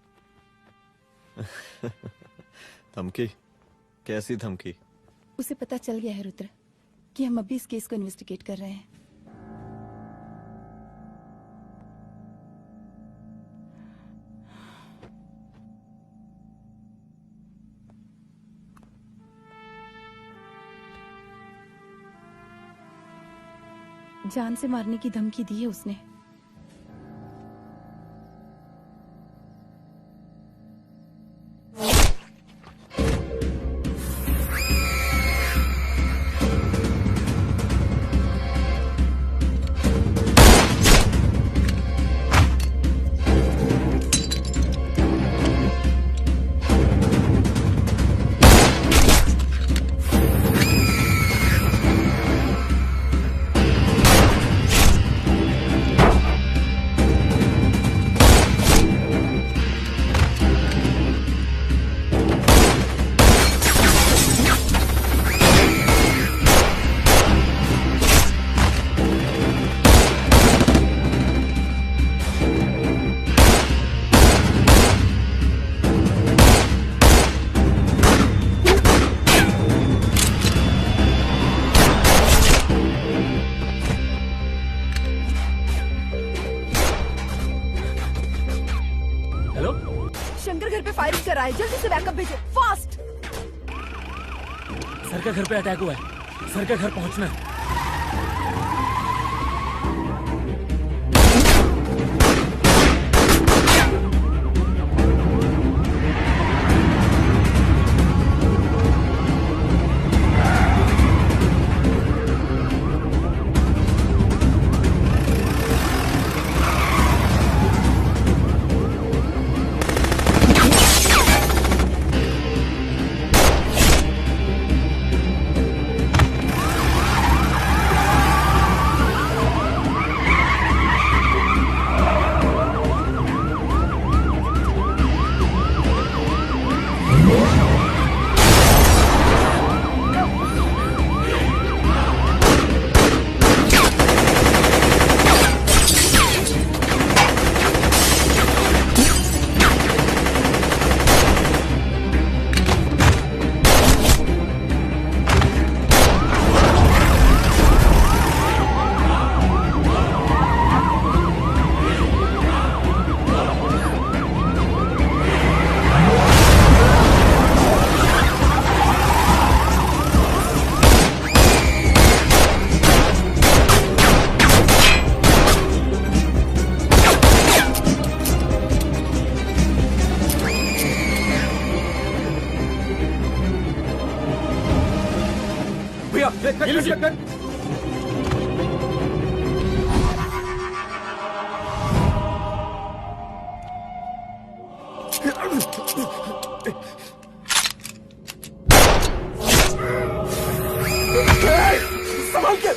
धमकी? कैसी धमकी? उसे पता चल गया है रुद्र कि हम अभी इस केस को इन्वेस्टिगेट कर रहे हैं। जान से मारने की धमकी दी है उसने। शंकर घर पे फायरिंग कर रहा है, जल्दी से बैकअप भेजो, फास्ट। सर का घर पे अटैक हुआ है, सर का घर पहुंचना है। संभाल के।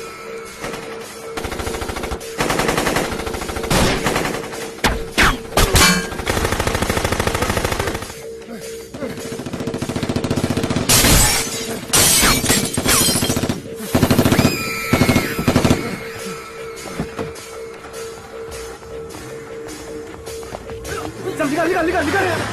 चल निकाल निकाल निकाल निकाल।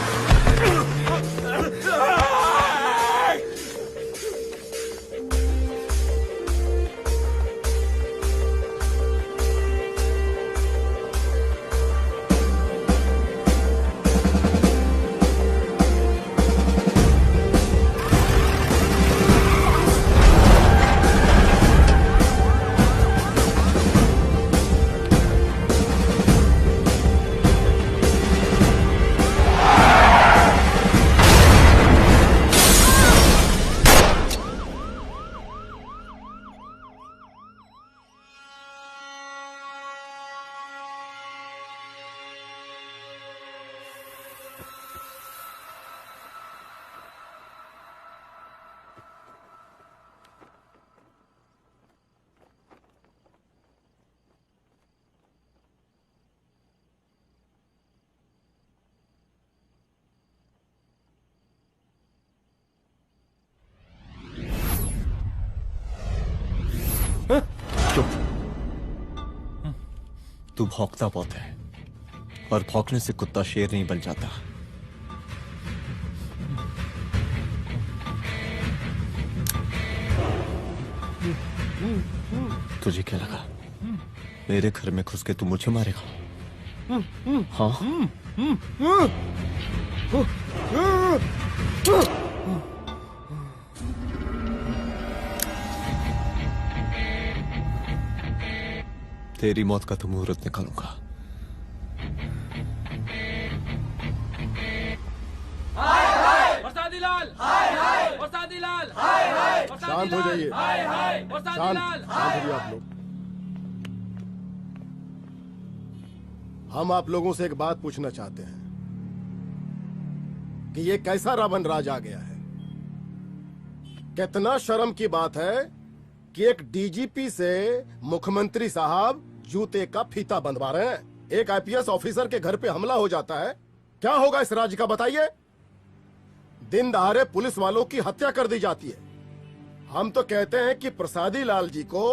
तू भौंकता बहुत है, और भौंकने से कुत्ता शेर नहीं बन जाता। तुझे क्या लगा मेरे घर में घुस के तू मुझे मारेगा? हाँ? तेरी मौत का तो मुहूर्त निकालूंगा। शांत हो जाइए, शांत हो जाइए आप लोग। हम आप लोगों से एक बात पूछना चाहते हैं कि ये कैसा रावण राज आ गया है। कितना शर्म की बात है कि एक डीजीपी से मुख्यमंत्री साहब जूते का फीता बंधवा रहे हैं। एक आईपीएस ऑफिसर के घर पे हमला हो जाता है, क्या होगा इस राज्य का बताइए? दिन दहाड़े पुलिस वालों की हत्या कर दी जाती है। हम तो कहते हैं कि प्रसादी लाल जी को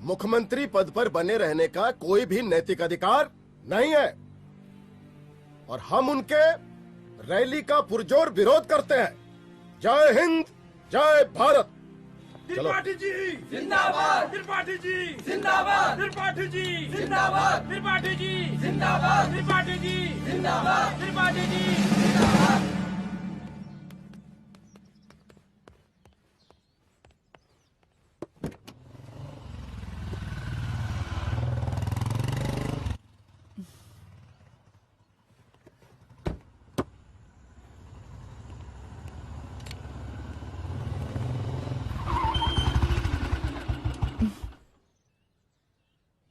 मुख्यमंत्री पद पर बने रहने का कोई भी नैतिक अधिकार नहीं है, और हम उनके रैली का पुरजोर विरोध करते हैं। जय हिंद, जय भारत। त्रिपाठी जी जिंदाबाद, त्रिपाठी जी जिंदाबाद, त्रिपाठी जी जिंदाबाद, त्रिपाठी जी जिंदाबाद, त्रिपाठी जी जिंदाबाद, त्रिपाठी जी जिंदाबाद।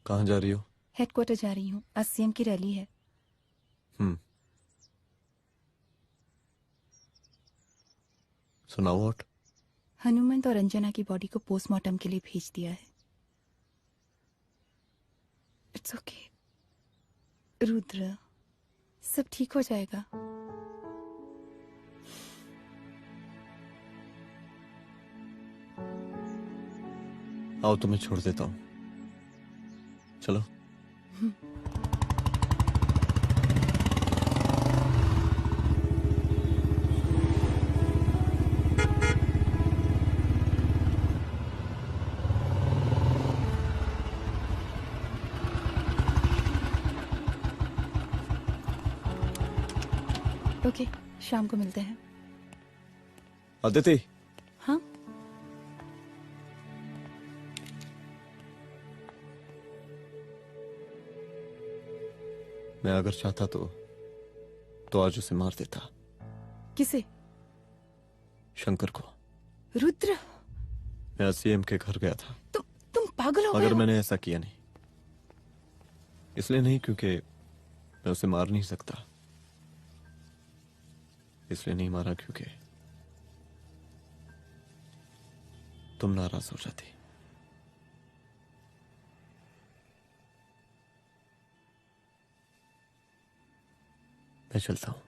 कहाँ जा रही हो? हेडक्वार्टर जा रही हूँ, आज सीएम की रैली है। सुनाओ। व्हाट? हनुमंत और अंजना की बॉडी को पोस्टमार्टम के लिए भेज दिया है। इट्स ओके रुद्र, सब ठीक हो जाएगा। आओ तुम्हें छोड़ देता हूँ, चलो। ओके, शाम को मिलते हैं। अदिति। हाँ? मैं अगर चाहता तो आज उसे मार देता। किसे? शंकर को। रुद्र, मैं सीएम के घर गया था। तुम पागल हो गए मगर हो? मैंने ऐसा किया नहीं। इसलिए नहीं क्योंकि मैं उसे मार नहीं सकता, इसलिए नहीं मारा क्योंकि तुम नाराज हो जाती। मैं चलता हूं।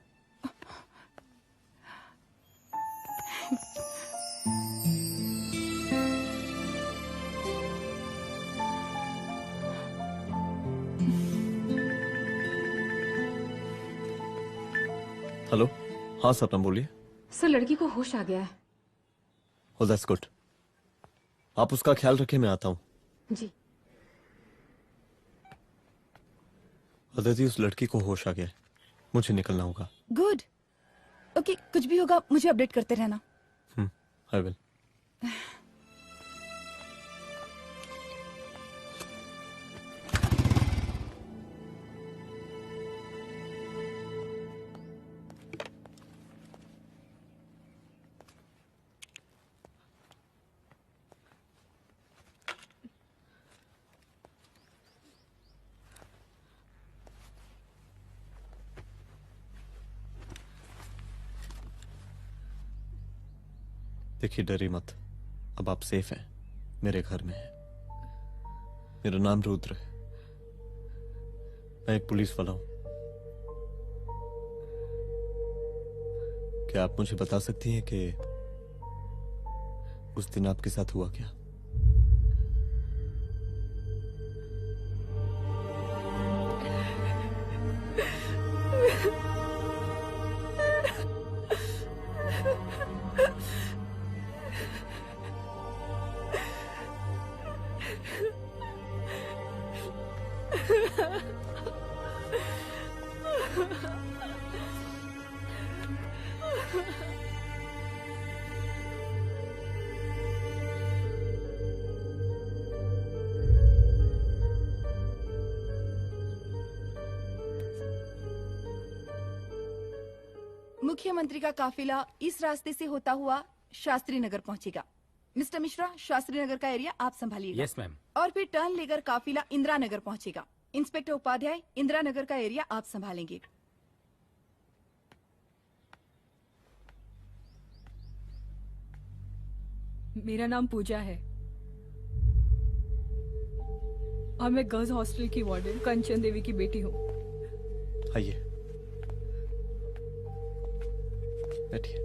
हेलो। हाँ सपना बोलिए। सर, लड़की को होश आ गया है। Oh, that's good. आप उसका ख्याल रखिए, मैं आता हूँ। जी। अदिति, उस लड़की को होश आ गया है, मुझे निकलना होगा। गुड। ओके, कुछ भी होगा मुझे अपडेट करते रहना। I will. देखिए, डरिए मत, अब आप सेफ हैं, मेरे घर में हैं। मेरा नाम रुद्र है, मैं एक पुलिस वाला हूं। क्या आप मुझे बता सकती हैं कि उस दिन आपके साथ हुआ क्या? मुख्यमंत्री का काफिला इस रास्ते से होता हुआ शास्त्री नगर पहुंचेगा। मिस्टर मिश्रा, शास्त्री नगर का एरिया आप संभालिएगा। Yes ma'am. और फिर टर्न लेकर काफिला इंदिरा नगर पहुंचेगा। इंस्पेक्टर उपाध्याय, इंदिरा नगर का एरिया आप संभालेंगे। मेरा नाम पूजा है और मैं गर्ल्स हॉस्टल की वार्डन कंचन देवी की बेटी हूँ। आइए, बैठिए।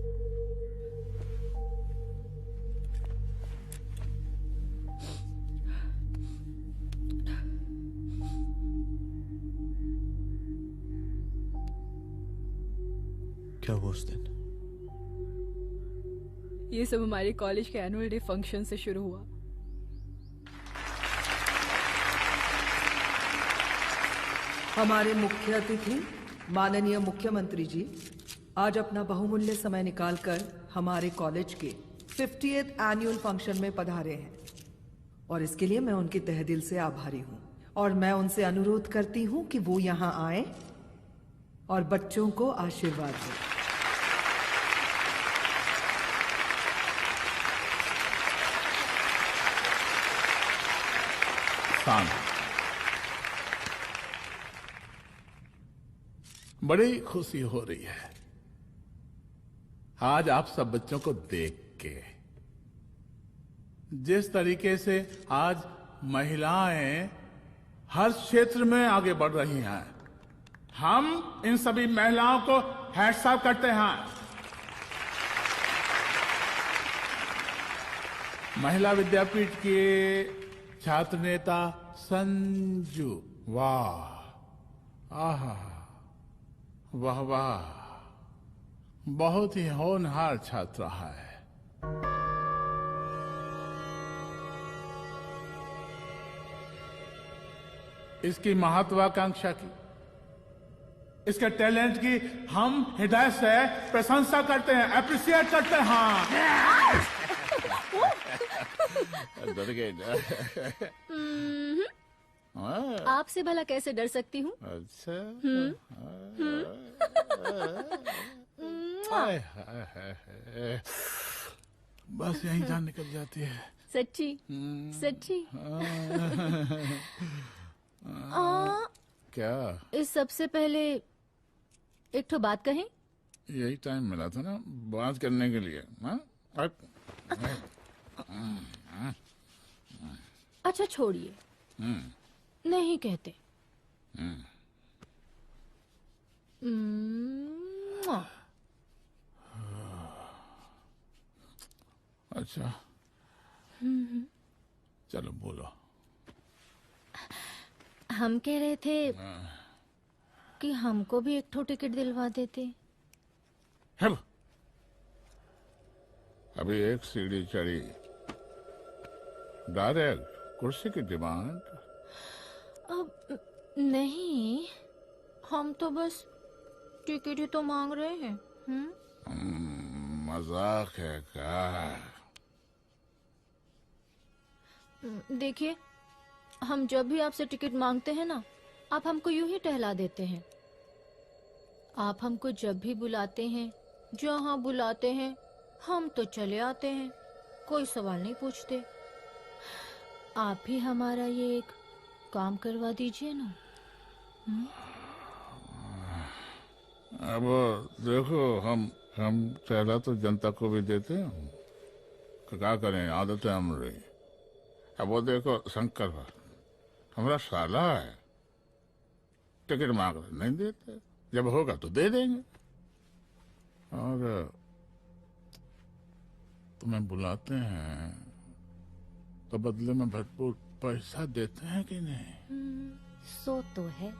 क्या हुआ उस दिन? ये सब हमारे कॉलेज के एनुअल डे फंक्शन से शुरू हुआ। हमारे मुख्य अतिथि माननीय मुख्यमंत्री जी आज अपना बहुमूल्य समय निकालकर हमारे कॉलेज के 50th एनुअल फंक्शन में पधारे हैं और इसके लिए मैं उनके तहे दिल से आभारी हूँ और मैं उनसे अनुरोध करती हूँ कि वो यहाँ आए और बच्चों को आशीर्वाद दें। बड़ी खुशी हो रही है आज आप सब बच्चों को देख के। जिस तरीके से आज महिलाएं हर क्षेत्र में आगे बढ़ रही हैं, हम इन सभी महिलाओं को हैट्स ऑफ करते हैं। महिला विद्यापीठ के छात्र नेता संजू, वाह, आहा, वाह वाह, बहुत ही होनहार छात्र है। इसकी महत्वाकांक्षा की, इसके टैलेंट की हम हृदय से प्रशंसा करते हैं, अप्रिशिएट करते हैं। डर गए ना? आपसे भला कैसे डर सकती हूँ? अच्छा। बस यही जान निकल जाती है। सच्ची सच्ची। क्या? इस सबसे पहले एक ठो बात कहें? यही टाइम मिला था ना बात करने के लिए। अच्छा छोड़िए, नहीं कहते। अच्छा चलो बोलो। हम कह रहे थे कि हमको भी एक ठो टिकट दिलवा देते। अभी एक सीढ़ी चढ़ी, डायरेक्ट कुर्सी की डिमांड। अब नहीं, हम तो बस टिकट ही तो मांग रहे हैं। मजाक है क्या? देखिए, हम जब भी आपसे टिकट मांगते हैं ना, आप हमको यूं ही टहला देते हैं। आप हमको जब भी बुलाते हैं, जहां बुलाते हैं, हम तो चले आते हैं, कोई सवाल नहीं पूछते। आप भी हमारा ये एक काम करवा दीजिए ना। अब देखो, हम टहला तो जनता को भी देते हैं, क्या करें, आदत है हमारी। अब वो देखो शंकर हमारा साला है, टिकट मांग रहे नहीं देते, जब होगा तो दे देंगे। और तुम्हें बुलाते हैं तो बदले में भरपूर पैसा देते हैं कि नहीं? सो तो है।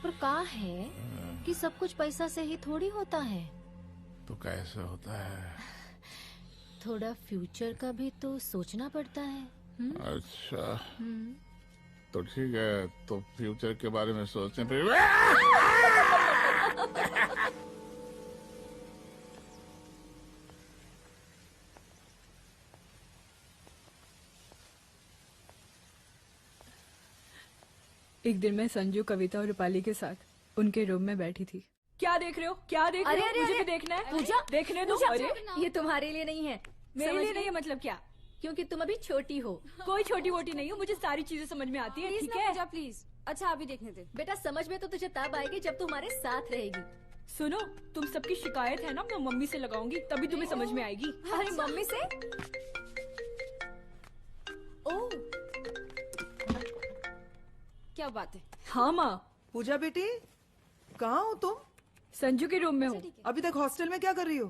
पर कहा है कि सब कुछ पैसा से ही थोड़ी होता है। तो कैसे होता है? थोड़ा फ्यूचर का भी तो सोचना पड़ता है। अच्छा तो ठीक है, तो फ्यूचर के बारे में सोचने पे एक दिन मैं संजू, कविता और रूपाली के साथ उनके रूम में बैठी थी। क्या देख रहे हो? क्या देख रहे हो? मुझे भी देखना है। पूजा, देखने दो। अरे ये तुम्हारे लिए नहीं है। मेरे समझ लिए गई? नहीं है मतलब क्या? क्योंकि तुम अभी छोटी हो। कोई छोटी वोटी नहीं हो, मुझे सारी चीजें समझ में आती है। प्लीज ठीक ना है पूजा, प्लीज। अच्छा अभी देखने दे। बेटा समझ में तो तुझे तब आएगी जब तू हमारे साथ रहेगी। सुनो, तुम सबकी शिकायत है ना, मैं मम्मी से लगाऊंगी, तभी तुम्हें समझ में आएगी। अरे मम्मी से? ओह क्या बात है। हाँ माँ। पूजा बेटी, कहाँ हो तुम? संजू के रूम में हूँ। अभी तक हॉस्टल में क्या कर रही हो?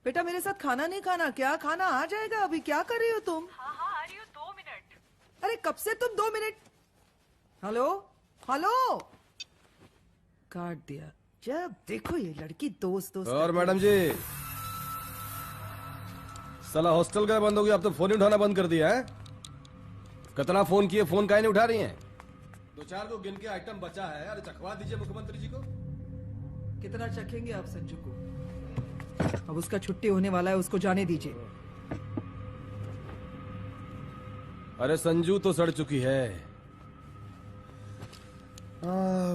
बेटा मेरे साथ खाना नहीं खाना क्या? खाना आ जाएगा, अभी क्या कर रही हो तुम? हाँ हाँ आ रही हूँ, 2 मिनट। अरे कब से तुम 2 मिनट? हेलो हेलो, काट दिया। जब देखो ये लड़की दोस्त दोस्त। और मैडम जी, साला हॉस्टल का बंद हो गया, अब तो फोन ही उठाना बंद कर दिया है। कितना फोन किए, फोन काहे नहीं उठा रही हैं? 2-4 को गिन के आइटम बचा है, अरे चखवा दीजिए मुख्यमंत्री जी को। कितना चखेंगे आप संजू को? अब उसका छुट्टी होने वाला है, उसको जाने दीजिए। अरे संजू तो सड़ चुकी है।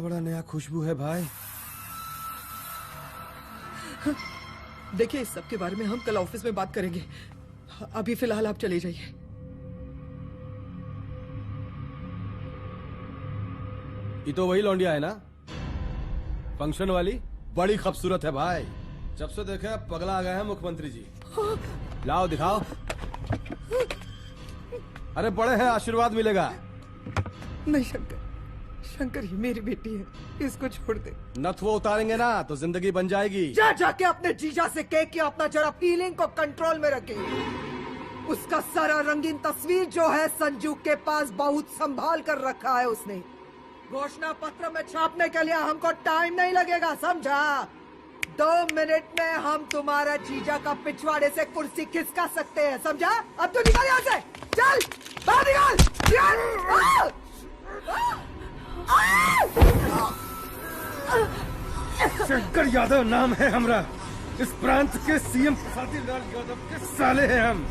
बड़ा नया खुशबू है भाई। देखिए इस सब के बारे में हम कल ऑफिस में बात करेंगे, अभी फिलहाल आप चले जाइए। ये तो वही लौंडिया है ना, फंक्शन वाली? बड़ी खूबसूरत है भाई। जब से देखे पगला आ गए हैं मुख्यमंत्री जी। लाओ दिखाओ। अरे बड़े हैं, आशीर्वाद मिलेगा। नहीं शंकर, शंकर ये मेरी बेटी है, इसको छोड़ दे। नथ वो उतारेंगे ना तो जिंदगी बन जाएगी। जा जाके अपने जीजा से कह के अपना जरा फीलिंग को कंट्रोल में रखे। उसका सारा रंगीन तस्वीर जो है संजू के पास बहुत संभाल कर रखा है उसने। घोषणा पत्र में छापने के लिए हमको टाइम नहीं लगेगा, समझा? 2 मिनट में हम तुम्हारा जीजा का पिछवाड़े से कुर्सी खिसका सकते हैं, समझा? अब तो निकल यहाँ से, चल बाहर निकल। शंकर यादव नाम है हमरा, इस प्रांत के सीएम प्रसादीलाल यादव के साले हैं हम।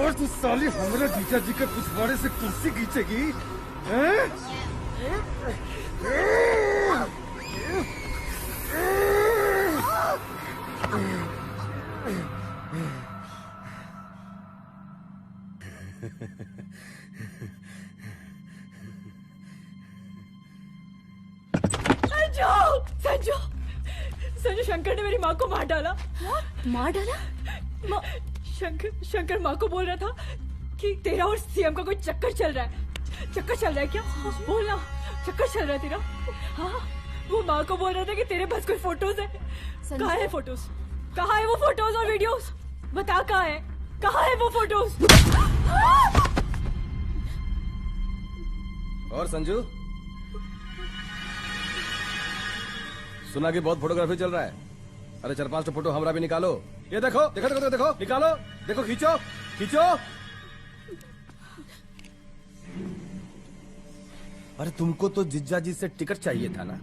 और तू साली हमरा जीजा जी के पिछवाड़े से कुर्सी खींचेगी? संजू, संजू शंकर ने मेरी माँ को मार डाला। मार डाला? शंकर माँ को बोल रहा था कि तेरा और सीएम का कोई चक्कर चल रहा है। चक्कर चल रहा है क्या? बोलना, चक्कर चल रहा है तेरा? हाँ, वो माँ को बोल रहा था कि तेरे पास कोई फोटोज है। कहाँ है फोटोज? कहाँ है वो फोटोज और वीडियोस? बता कहाँ है? कहाँ है वो फोटोज? और संजू, सुना कि बहुत फोटोग्राफी चल रहा है। अरे 4-5 फोटो हमरा भी निकालो। ये देखो देखो देखो देखो, निकालो, देखो, खींचो खींचो। अरे तुमको तो जिज्जा जी से टिकट चाहिए था ना।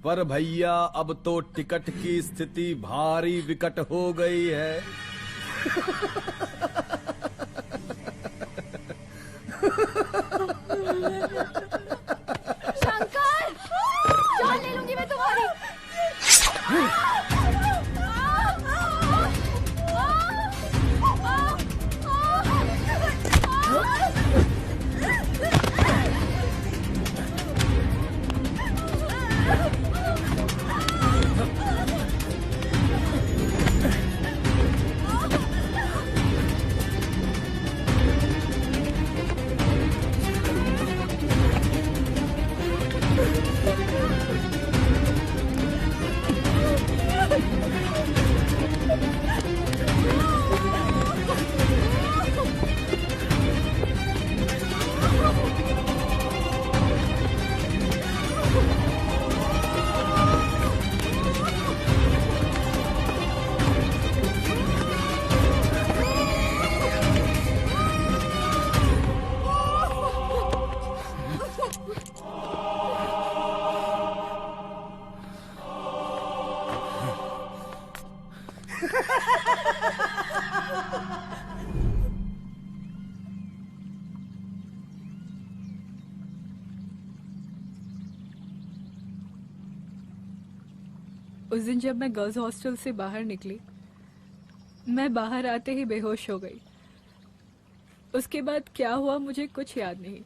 पर भैया अब तो टिकट की स्थिति भारी विकट हो गई है। शंकर, जान ले लूंगी मैं तुम्हारी। उस दिन जब मैं गर्ल्स हॉस्टल से बाहर निकली, मैं बाहर आते ही बेहोश हो गई। उसके बाद क्या हुआ मुझे कुछ याद नहीं।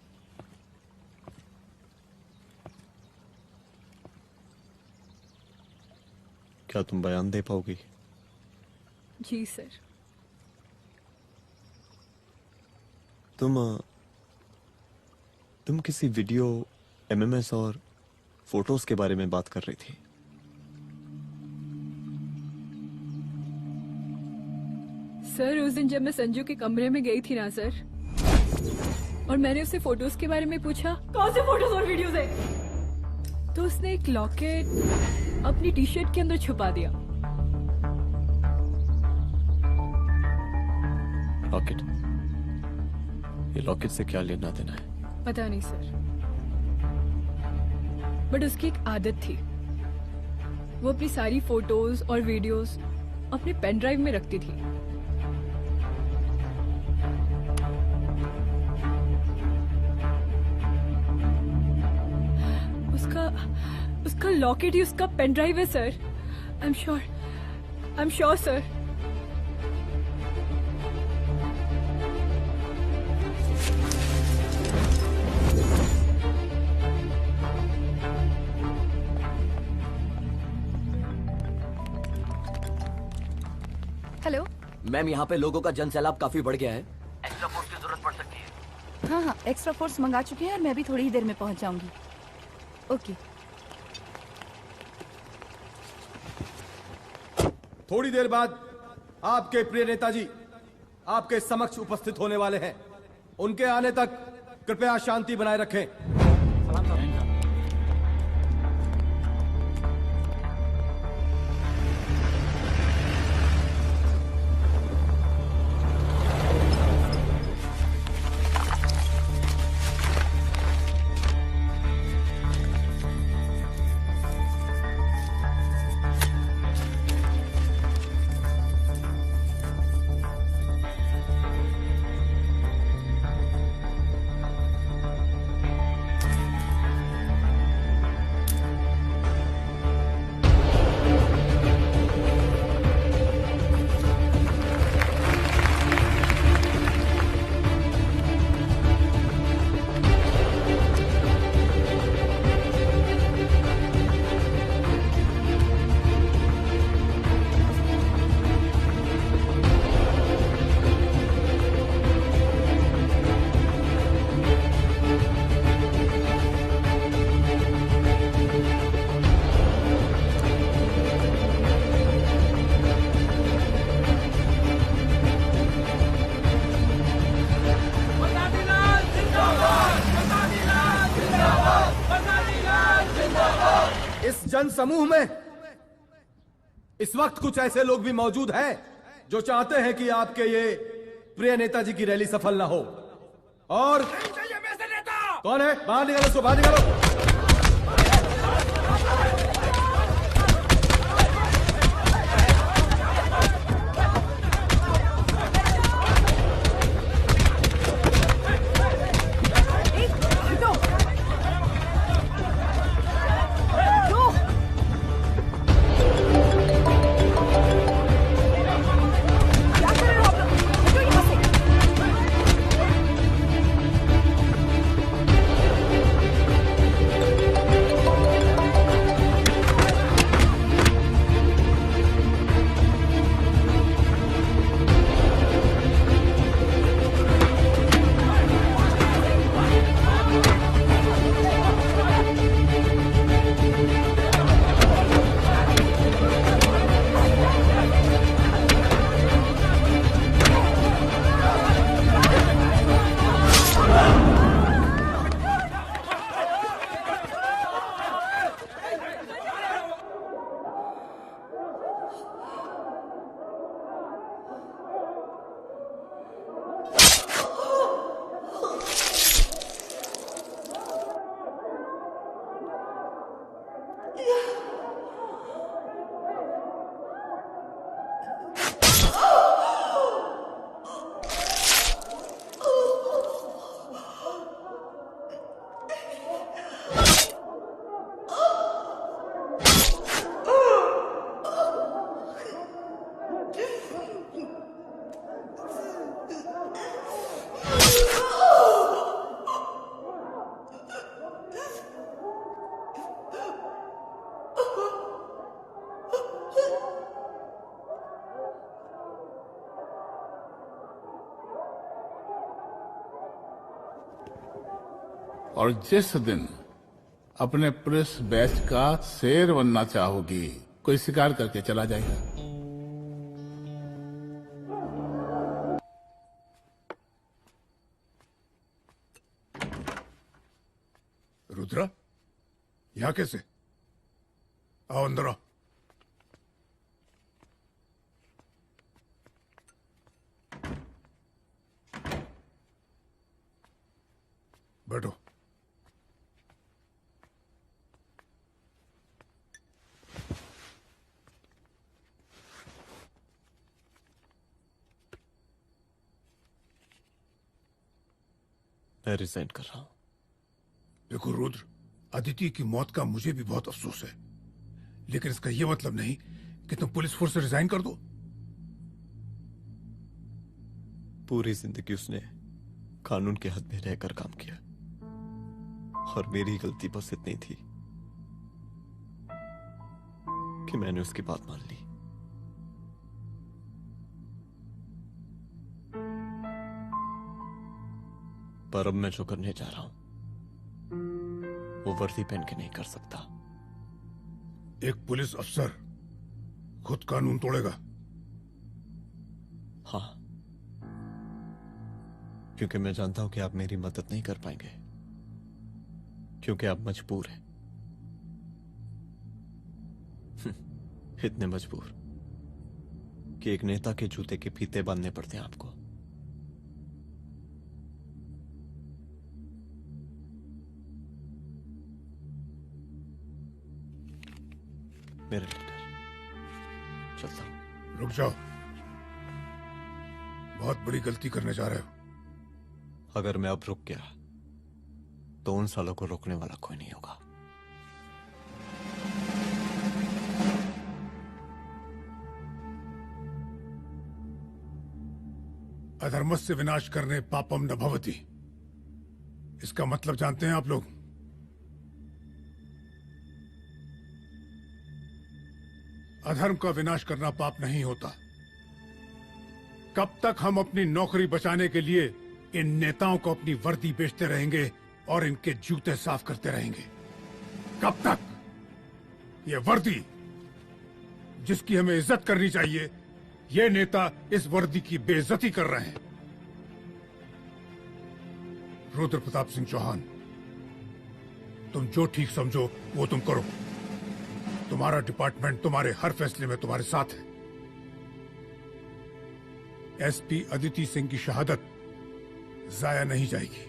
क्या तुम बयान दे पाओगी? जी सर। तुम किसी वीडियो, एमएमएस और फोटोज के बारे में बात कर रही थी। सर उस दिन जब मैं संजू के कमरे में गई थी ना सर, और मैंने उससे फोटोज के बारे में पूछा कौन से फोटोज और वीडियोस है, तो उसने एक लॉकेट अपनी टी शर्ट के अंदर छुपा दिया। लॉकेट? ये लॉकेट से क्या लेना देना है? पता नहीं सर, बट उसकी एक आदत थी, वो अपनी सारी फोटोज और वीडियोस अपने पेन ड्राइव में रखती थी। उसका लॉकेट ही उसका पेन ड्राइव है sir. I am sure sir. Hello ma'am, यहाँ पे लोगों का जन सैलाब काफी बढ़ गया है। एक्स्ट्रा फोर्स की जरूरत पड़ सकती है। हाँ हाँ, एक्स्ट्रा फोर्स मंगा चुके हैं और मैं भी थोड़ी ही देर में पहुंच जाऊंगी। ओके। थोड़ी देर बाद आपके प्रिय नेताजी आपके समक्ष उपस्थित होने वाले हैं। उनके आने तक कृपया शांति बनाए रखें। जन समूह में इस वक्त कुछ ऐसे लोग भी मौजूद हैं जो चाहते हैं कि आपके ये प्रिय नेताजी की रैली सफल ना हो। और कौन है? बाहर निकालो उसको, बाहर निकालो। और जिस दिन अपने प्रेस बैच का शेर बनना चाहोगी, कोई शिकार करके चला जाएगा। रुद्रा, यहाँ कैसे? आओ अंदर आओ। बैठो। मैं रिजाइन कर रहा हूं। देखो रुद्र, अदिति की मौत का मुझे भी बहुत अफसोस है, लेकिन इसका यह मतलब नहीं कि तुम पुलिस फोर्स से रिजाइन कर दो। पूरी जिंदगी उसने कानून के हद में रहकर काम किया और मेरी गलती बस इतनी थी कि मैंने उसकी बात मान ली। पर अब मैं जो करने जा रहा हूं वो वर्दी पहन के नहीं कर सकता। एक पुलिस अफसर खुद कानून तोड़ेगा? हाँ, क्योंकि मैं जानता हूं कि आप मेरी मदद नहीं कर पाएंगे, क्योंकि आप मजबूर हैं। इतने मजबूर कि एक नेता के जूते के फीते बांधने पड़ते हैं आपको। मेरे लीडर, चलता हूं। रुक जाओ, बहुत बड़ी गलती करने जा रहे हो। अगर मैं अब रुक गया तो उन सालों को रोकने वाला कोई नहीं होगा। अधर्मस्य विनाश करने पापम न भवति, इसका मतलब जानते हैं आप लोग? अधर्म का विनाश करना पाप नहीं होता। कब तक हम अपनी नौकरी बचाने के लिए इन नेताओं को अपनी वर्दी बेचते रहेंगे और इनके जूते साफ करते रहेंगे? कब तक? ये वर्दी जिसकी हमें इज्जत करनी चाहिए, ये नेता इस वर्दी की बेइज्जती कर रहे हैं। रुद्र प्रताप सिंह चौहान, तुम जो ठीक समझो वो तुम करो। तुम्हारा डिपार्टमेंट तुम्हारे हर फैसले में तुम्हारे साथ है। एसपी अदिति सिंह की शहादत जाया नहीं जाएगी।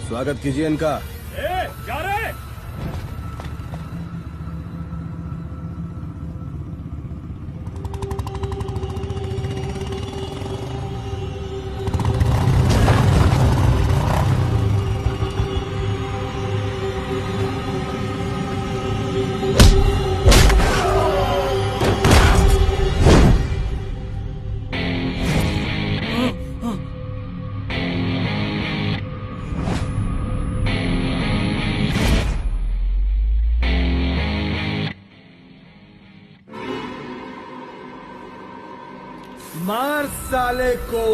स्वागत कीजिए इनका। जा रहे। मार साले को।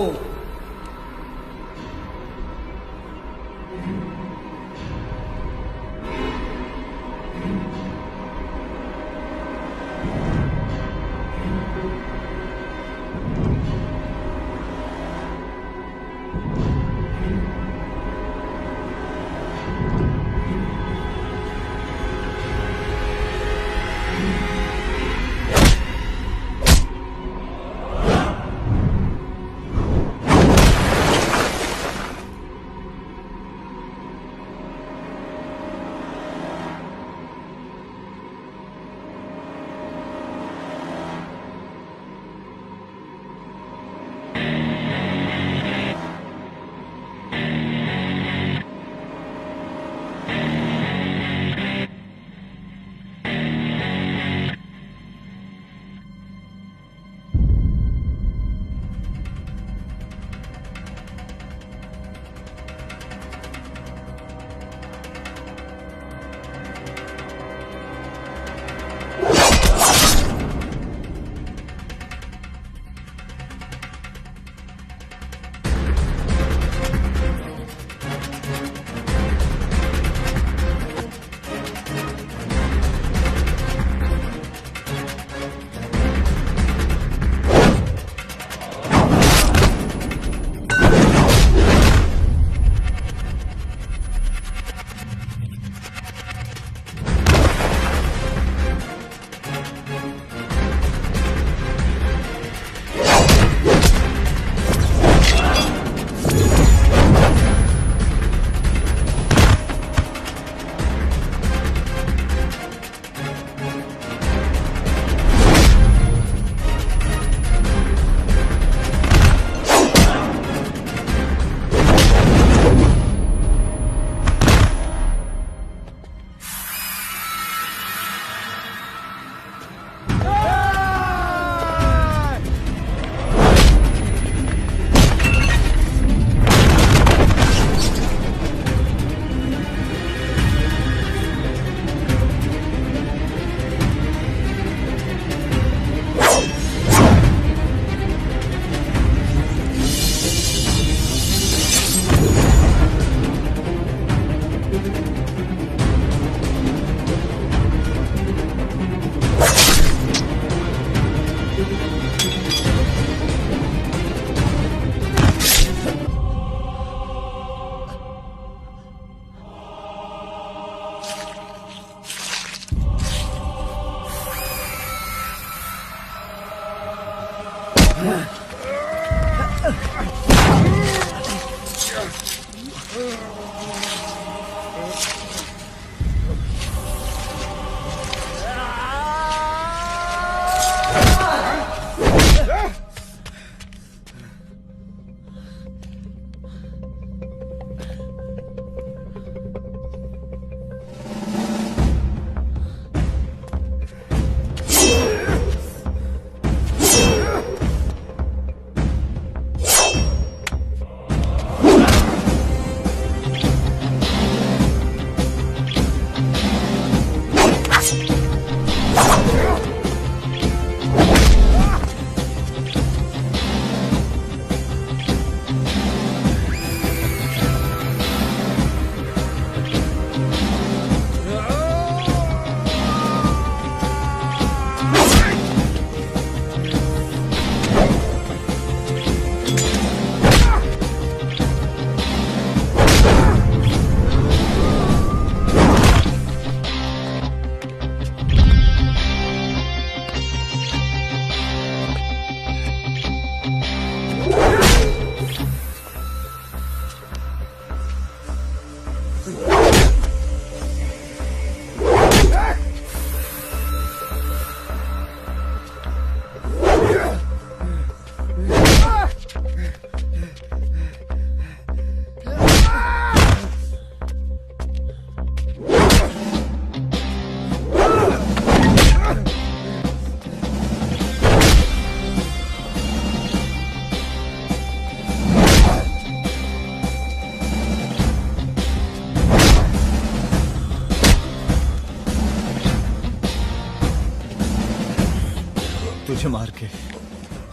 तुझे मार के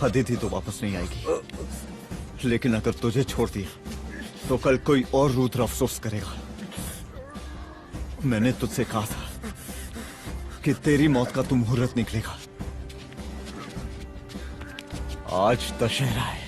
अदिति तो वापस नहीं आएगी, लेकिन अगर तुझे छोड़ दिया तो कल कोई और रुद्र अफसोस करेगा। मैंने तुझसे कहा था कि तेरी मौत का तो मुहूर्त निकलेगा। आज दशहरा है।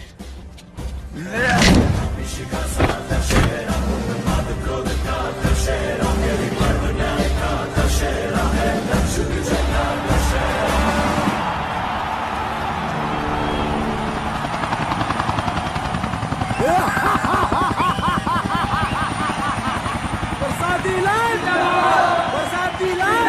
बरसाती लाल बरसाती लाल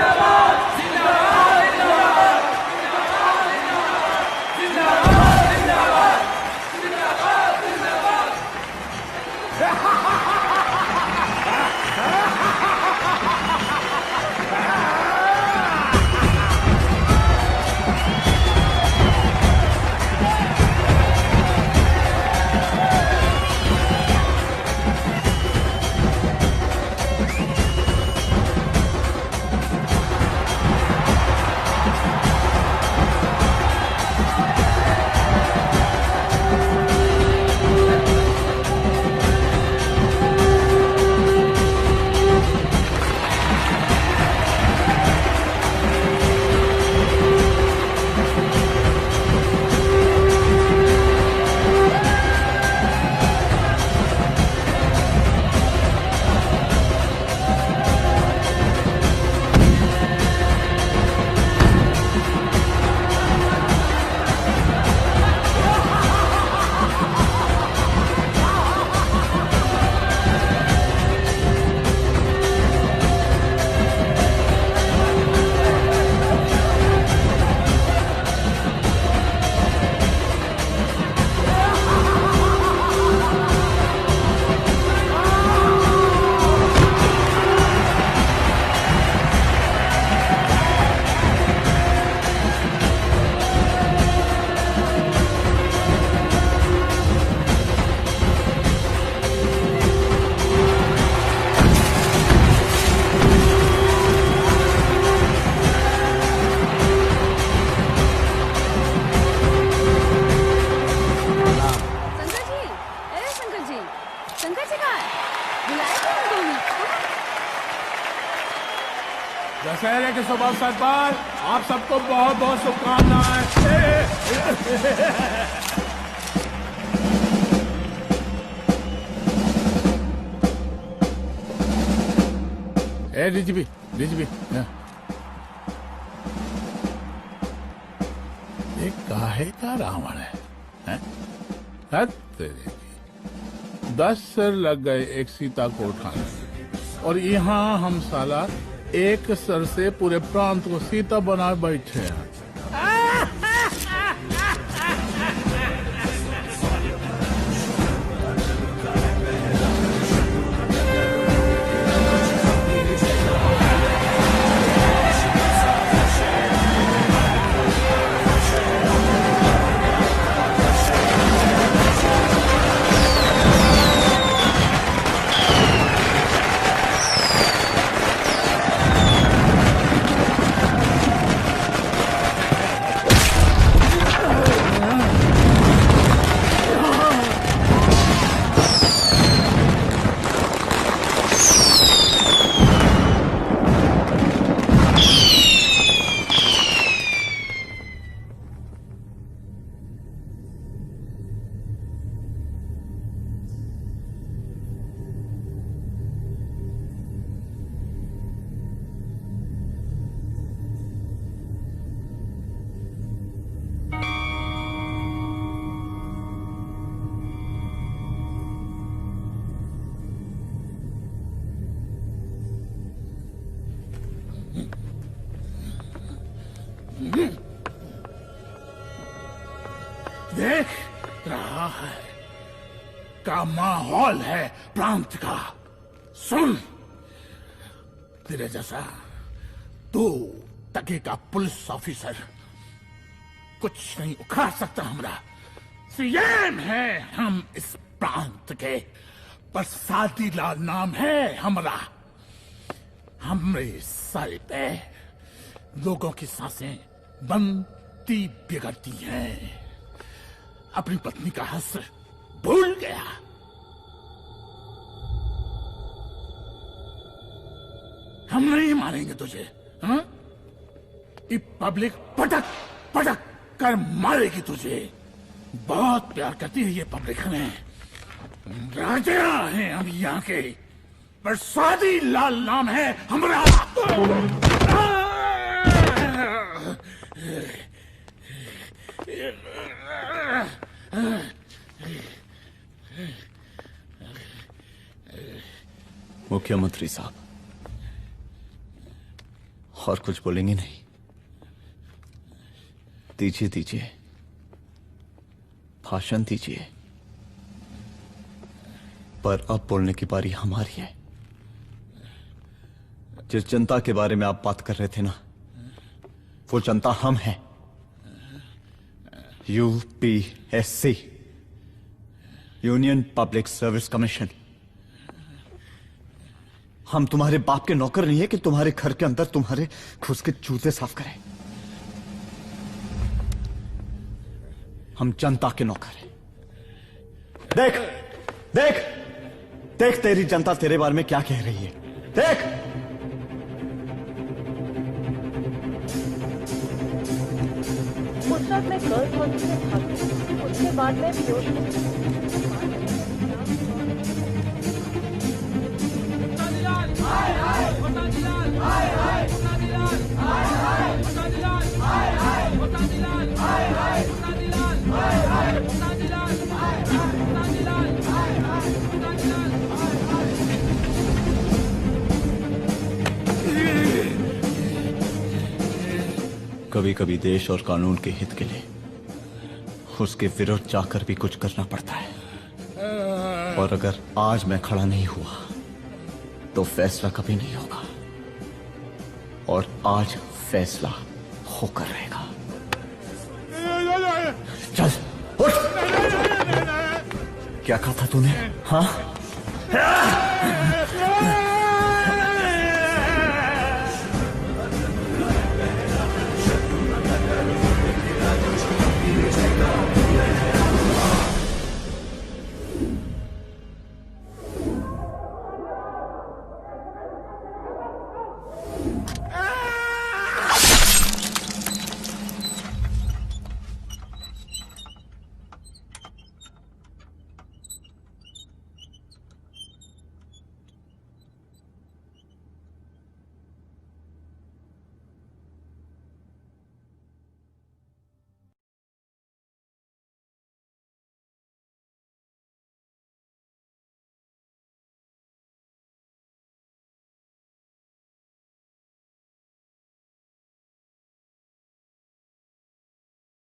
दशहरे के शुभ अवसर पर आप सबको बहुत बहुत शुभकामनाएं। ए डीजीपी ये काहे का रावण है? हद तेरे की। 10 सर लग गए एक सीता को उठाने में। और यहाँ हम साला एक सर से पूरे प्रांत को सीता बना बैठे हैं। देख रहा है का माहौल है प्रांत का। सुन, तेरे जैसा 2 टके का पुलिस ऑफिसर कुछ नहीं उखाड़ सकता। हमरा सीएम है हम इस प्रांत के, प्रसादी लाल नाम है हमरा। हमरे सर पे लोगों की सांसें बनती बिगड़ती हैं। अपनी पत्नी का हंस भूल गया। हम नहीं मारेंगे तुझे, हाँ? ये पब्लिक पटक पटक कर मारेगी तुझे। बहुत प्यार करती है ये पब्लिक हमें। राजा हैं हम यहाँ के, प्रसादी लाल नाम है हमारा। मुख्यमंत्री साहब, और कुछ बोलेंगे नहीं? दीजिए दीजिए, भाषण दीजिए। पर अब बोलने की बारी हमारी है। जिस जनता के बारे में आप बात कर रहे थे ना, वो जनता हम हैं। UPSC, union public service commission. हम तुम्हारे बाप के नौकर नहीं है कि तुम्हारे घर के अंदर तुम्हारे खुद के जूते साफ करें। हम जनता के नौकर हैं। देख देख देख, तेरी जनता तेरे बारे में क्या कह रही है। देख, उस रात मैं गर्ल्स हॉस्टल में भागी, उसके बाद मैं बेहोश कभी कभी देश और कानून के हित के लिए उसके विरुद्ध जाकर भी कुछ करना पड़ता है। और अगर आज मैं खड़ा नहीं हुआ तो फैसला कभी नहीं होगा, और आज फैसला होकर रहेगा। चल उठ। क्या कहा था तूने? हाँ?